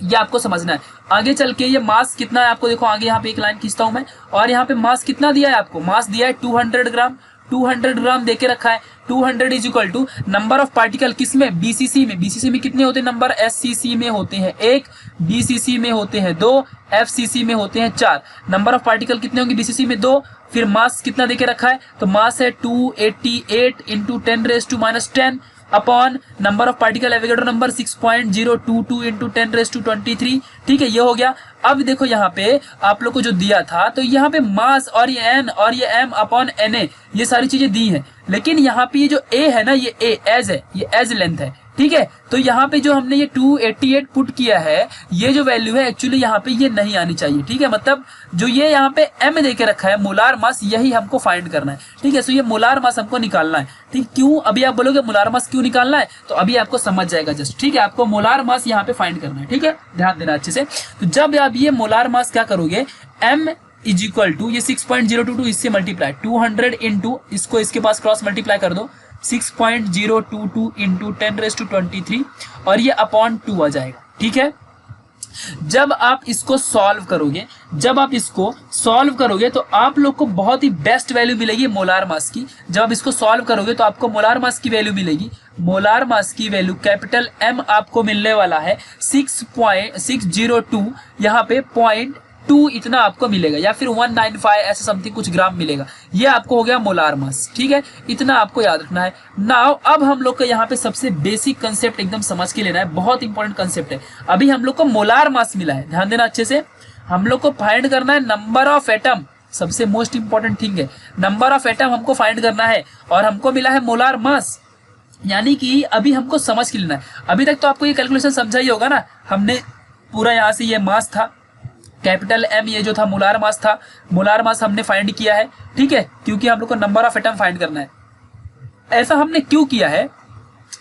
ये आपको समझना है। आगे चल के ये मास कितना है आपको देखो, आगे यहाँ पे एक लाइन खींचता हूं मैं, और यहाँ पे मास कितना दिया है आपको, मास दिया है 200 ग्राम, 200 ग्राम देके रखा है। 200 is equal to number of particle किसमें, BCC में। BCC में कितने होते हैं नंबर, SCC में होते हैं 1, BCC में होते हैं 2, FCC में होते हैं 4। नंबर ऑफ पार्टिकल कितने होंगे, BCC में 2। फिर मास कितना देके रखा है, तो मास है 288 into 10⁻⁻10 upon number of particle Avogadro number 6.022 into 10⁻23, ठीक है। ये हो गया। अब देखो यहाँ पे आप लोग को जो दिया था, तो यहाँ पे मास और ये n और ये m अपॉन Na, ये सारी चीजें दी हैं, लेकिन यहाँ पे ये जो a है ना, ये a एज है, ये एज लेंथ है, ठीक है। तो यहाँ पे जो हमने ये 288 पुट किया है, ये जो वैल्यू है एक्चुअली यहाँ पे ये नहीं आनी चाहिए, ठीक है। मतलब जो ये यहाँ पे m देके रखा है मोलार मास, यही हमको फाइंड करना है, ठीक है। सो ये मोलार मास हमको निकालना है, ठीक। क्यों, अभी आप बोलोगे मोलार मास क्यों निकालना है, तो अभी आपको समझ जाएगा जस्ट, ठीक है। आपको मोलार मास यहाँ पे फाइंड करना है, ठीक है, ध्यान देना अच्छे से। तो जब आप ये मोलार मास क्या करोगे, m इज इक्वल टू ये 6.022 इससे मल्टीप्लाई 200 इंटू इसको इसके पास क्रॉस मल्टीप्लाई कर दो 6.022 इंटू 10⁻23 और ये अपॉन 2 आ जाएगा, ठीक है। जब आप इसको सॉल्व करोगे तो आप लोग को बहुत ही बेस्ट वैल्यू मिलेगी मोलार मास की। जब आप इसको सॉल्व करोगे तो आपको मोलार मास की वैल्यू मिलेगी। मोलार मास की वैल्यू कैपिटल M आपको मिलने वाला है 6.602, यहाँ पे 0.2 इतना आपको मिलेगा, या फिर 195 ऐसा समथिंग कुछ ग्राम मिलेगा। ये आपको हो गया मोलार मास, ठीक है। इतना आपको याद रखना है। नाउ अब हम लोग को यहाँ पे सबसे बेसिक कंसेप्ट एकदम समझ के लेना है, बहुत इंपॉर्टेंट कंसेप्ट है। अभी हम लोग को मोलार मास मिला है, ध्यान देना अच्छे से। हम लोग को फाइंड करना है नंबर ऑफ एटम, सबसे मोस्ट इंपॉर्टेंट थिंग है, नंबर ऑफ एटम हमको फाइंड करना है, और हमको मिला है मोलार मास, यानी कि अभी हमको समझ के लेना है। अभी तक तो आपको ये कैलकुलेशन समझा ही होगा ना, हमने पूरा यहाँ से ये मास था कैपिटल M, ये जो था मोलार मास था, मोलार मास हमने फाइंड किया है, ठीक है, क्योंकि हम लोग को नंबर ऑफ एटम फाइंड करना है। ऐसा हमने क्यों किया है,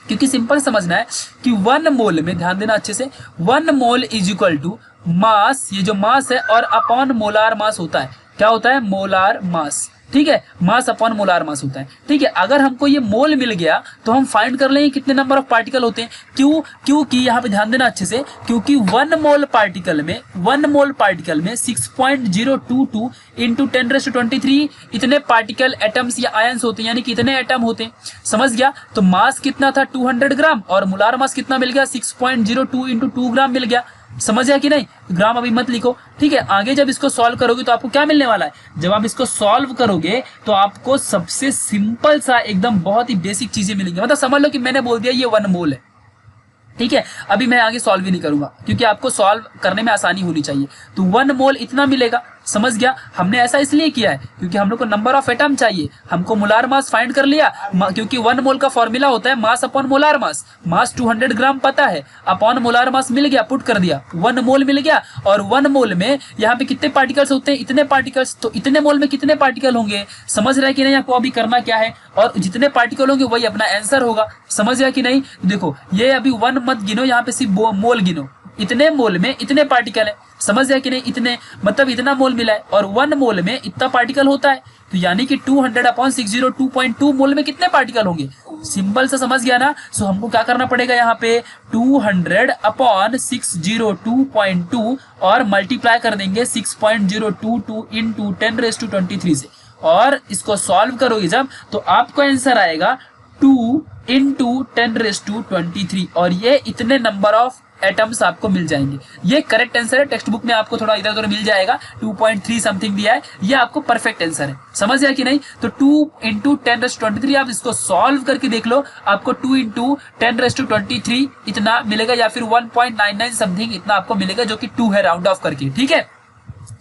क्योंकि सिंपल समझना है कि 1 मोल में, ध्यान देना अच्छे से, 1 mole is equal to mass, ये जो मास है, और अपॉन मोलार मास होता है। क्या होता है, मोलार मास, ठीक है। मास अपॉन मोलार मास होता है, ठीक है। अगर हमको ये मोल मिल गया तो हम फाइंड कर लेंगे कितने नंबर ऑफ पार्टिकल होते हैं। क्योंकि यहाँ पे ध्यान देना अच्छे से, क्योंकि 1 मोल पार्टिकल में 6.022 इंटू 10⁻23 इतने पार्टिकल एटम्स या आयंस होते हैं, यानी कि इतने एटम होते हैं, समझ गया। तो मास कितना था 200 ग्राम, और मोलार मास कितना मिल गया 6.02 इंटू 2 ग्राम मिल गया, समझ गया कि नहीं। ग्राम अभी मत लिखो, ठीक है। आगे जब इसको सॉल्व करोगे तो आपको क्या मिलने वाला है, जब आप इसको सॉल्व करोगे तो आपको सबसे सिंपल सा एकदम बहुत ही बेसिक चीजें मिलेंगी। मतलब समझ लो कि मैंने बोल दिया ये 1 मोल है, ठीक है। अभी मैं आगे सॉल्व भी नहीं करूंगा, क्योंकि आपको सॉल्व करने में आसानी होनी चाहिए। तो 1 मोल इतना मिलेगा, समझ गया। हमने ऐसा इसलिए किया है क्योंकि हम लोग को नंबर ऑफ एटम चाहिए, हमको मोलार मास फाइंड कर लिया, क्योंकि 1 मोल का फॉर्मूला होता है मास अपॉन मोलार मास। मास 200 ग्राम पता है, अपॉन मोलार मास मिल गया, पुट कर दिया, 1 मोल मिल गया। और 1 मोल में यहाँ पे कितने पार्टिकल्स होते हैं, इतने पार्टिकल्स। तो इतने मोल में कितने पार्टिकल होंगे, समझ रहे हैं कि नहीं। आपको अभी करना क्या है, और जितने पार्टिकल होंगे वही अपना आंसर होगा, समझ गया कि नहीं। देखो ये अभी 1 मत गिनो, यहाँ पे सिर्फ मोल गिनो, इतने मोल में इतने पार्टिकल है, समझ गया कि नहीं। इतने मतलब इतना मोल मिला है, और 1 मोल में इतना पार्टिकल होता है, तो यानी कि 200 अपॉन 602.2 मोल में कितने पार्टिकल होंगे? सिंपल सा समझ गया ना। सो हमको क्या करना पड़ेगा यहाँ पे 200 अपॉन 602.2 और मल्टीप्लाई कर देंगे 6.022 इंटू 10⁻23 से, और इसको सॉल्व करोगे जब तो आपको आंसर आएगा 2 इंटू 10⁻23 और ये इतने नंबर ऑफ एटम्स आपको मिल जाएंगे। ये करेक्ट आंसर है। टेक्स्ट बुक में आपको थोड़ा इधर उधर मिल जाएगा, 2.3 समथिंग दिया है, ये आपको परफेक्ट आंसर है। समझ गया कि नहीं? तो 2 इंटू 10⁻23 आप इसको सॉल्व करके देख लो, आपको 2 इंटू 10⁻23 इतना मिलेगा या फिर 1.99 समथिंग इतना आपको मिलेगा, जो कि 2 है राउंड ऑफ करके, ठीक है।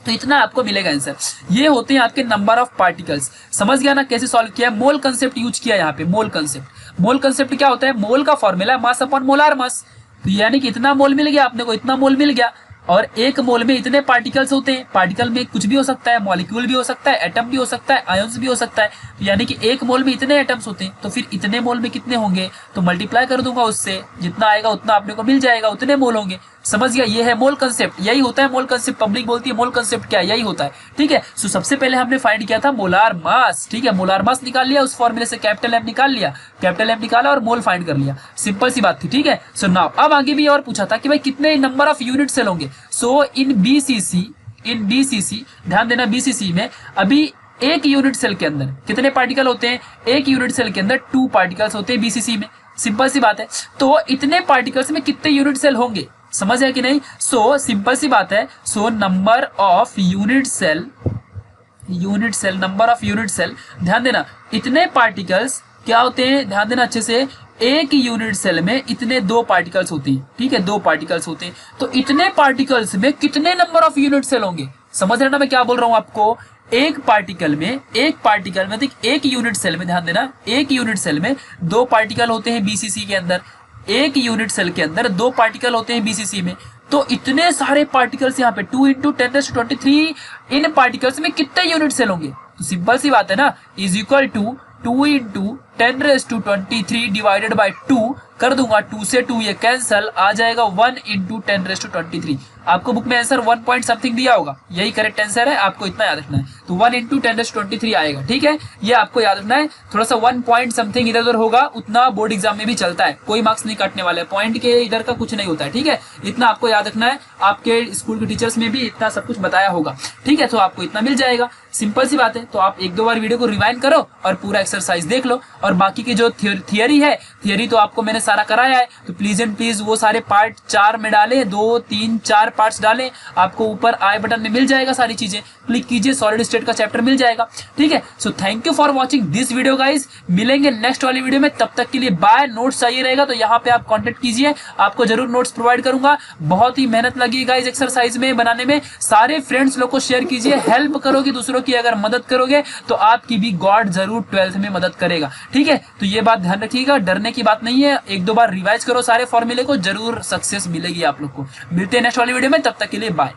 तो इतना आपको मिलेगा आंसर। ये होते हैं आपके नंबर ऑफ पार्टिकल्स। समझ गया ना कैसे सॉल्व किया? मोल कंसेप्ट यूज किया यहाँ पे। मोल कंसेप्ट क्या होता है? मोल का formula mass upon molar mass. तो यानी कि इतना मोल मिल गया अपने को, इतना मोल मिल गया, और एक मोल में इतने पार्टिकल्स होते हैं। पार्टिकल में कुछ भी हो सकता है, मॉलिक्यूल भी हो सकता है, एटम भी हो सकता है, आयंस भी हो सकता है। तो यानी कि एक मोल में इतने एटम्स होते हैं, तो फिर इतने मोल में कितने होंगे? तो मल्टीप्लाई कर दूंगा उससे, जितना आएगा उतना अपने को मिल जाएगा, उतने मोल होंगे। समझ गया? ये है मोल कंसेप्ट, यही होता है मोल कंसेप्ट। पब्लिक बोलती है मोल कंसेप्ट क्या है, यही होता है, ठीक है। सो सबसे पहले हमने फाइंड किया था मोलार मास, ठीक है। मोलार मास निकाल लिया, उस फॉर्मूले से कैपिटल एम निकाल लिया, कैपिटल एम निकाला और मोल फाइंड कर लिया। सिंपल सी बात थी, ठीक है। सो नाउ अब आगे भी और पूछा था कि भाई कितने नंबर ऑफ यूनिट सेल होंगे। सो इन बीसीसी ध्यान देना, बीसीसी में अभी एक यूनिट सेल के अंदर कितने पार्टिकल होते हैं? एक यूनिट सेल के अंदर 2 पार्टिकल्स होते हैं बीसीसी में। सिंपल सी बात है। तो इतने पार्टिकल्स में कितने यूनिट सेल होंगे? समझ है कि नहीं? सो सिंपल सी बात है। So number of unit cell, number of unit cell, ध्यान देना इतने पार्टिकल्स क्या होते हैं, ध्यान देना अच्छे से। एक यूनिट सेल में इतने 2 पार्टिकल्स होते हैं, ठीक है, 2 पार्टिकल्स होते हैं। तो इतने पार्टिकल्स में कितने नंबर ऑफ यूनिट सेल होंगे? समझ रहे ना मैं क्या बोल रहा हूं आपको? एक पार्टिकल में देख, एक यूनिट सेल में, ध्यान देना, एक यूनिट सेल में 2 पार्टिकल होते हैं बीसीसी के अंदर। एक यूनिट सेल के अंदर 2 पार्टिकल होते हैं बीसीसी में। तो इतने सारे पार्टिकल्स यहाँ पे 2 इंटू 10⁻23 इन पार्टिकल्स में कितने यूनिट सेल होंगे? तो सिंपल सी बात है ना, is equal to 2 into 10⁻23 divided by 2 कर दूंगा, 2 से 2 ये कैंसल, आ जाएगा 1 इंटू 10⁻23। आपको बुक में आंसर 1 पॉइंट समथिंग दिया होगा, यही करेक्ट आंसर है, आपको इतना याद रखना है। तो 1 इंटू 10⁻23 आएगा, ठीक है, ये आपको याद रखना है। थोड़ा सा 1 पॉइंट समथिंग इधर उधर होगा, उतना बोर्ड एग्जाम में भी चलता है, कोई मार्क्स नहीं काटने वाले, पॉइंट के इधर का कुछ नहीं होता है, ठीक है। इतना आपको याद रखना है, आपके स्कूल के टीचर्स में भी इतना सब कुछ बताया होगा, ठीक है। तो आपको इतना मिल जाएगा, सिंपल सी बात है। तो आप 1-2 बार वीडियो को रिवाइंड करो और पूरा एक्सरसाइज देख लो, और बाकी की जो थियरी है, थियरी तो आपको मैंने सारा कराया है। तो प्लीज एंड प्लीज वो सारे पार्ट 4 में डालें, 2, 3, 4 पार्ट्स डालें, आपको ऊपर आई बटन में मिल जाएगा, सारी चीजें क्लिक कीजिए, सॉलिड स्टेट का चैप्टर मिल जाएगा, ठीक है। So thank you for watching this video guys, मिलेंगे नेक्स्ट वाली वीडियो में, तब तक के लिए बाय। नोट्स चाहिए रहेगा तो यहाँ पे आप कॉन्टेक्ट कीजिए, आपको जरूर नोट्स प्रोवाइड करूंगा। बहुत ही मेहनत लगी गाइज एक्सरसाइज में बनाने में, सारे फ्रेंड्स लोग को शेयर कीजिए, हेल्प करोगे दूसरों की, अगर मदद करोगे तो आपकी भी गॉड जरूर 12th में मदद करेगा, ठीक है। तो ये बात ध्यान रखिएगा, डरने की बात नहीं है, 1-2 बार रिवाइज करो सारे फॉर्मूले को, जरूर सक्सेस मिलेगी आप लोग को। मिलते हैं नेक्स्ट वाली वीडियो में, तब तक के लिए बाय।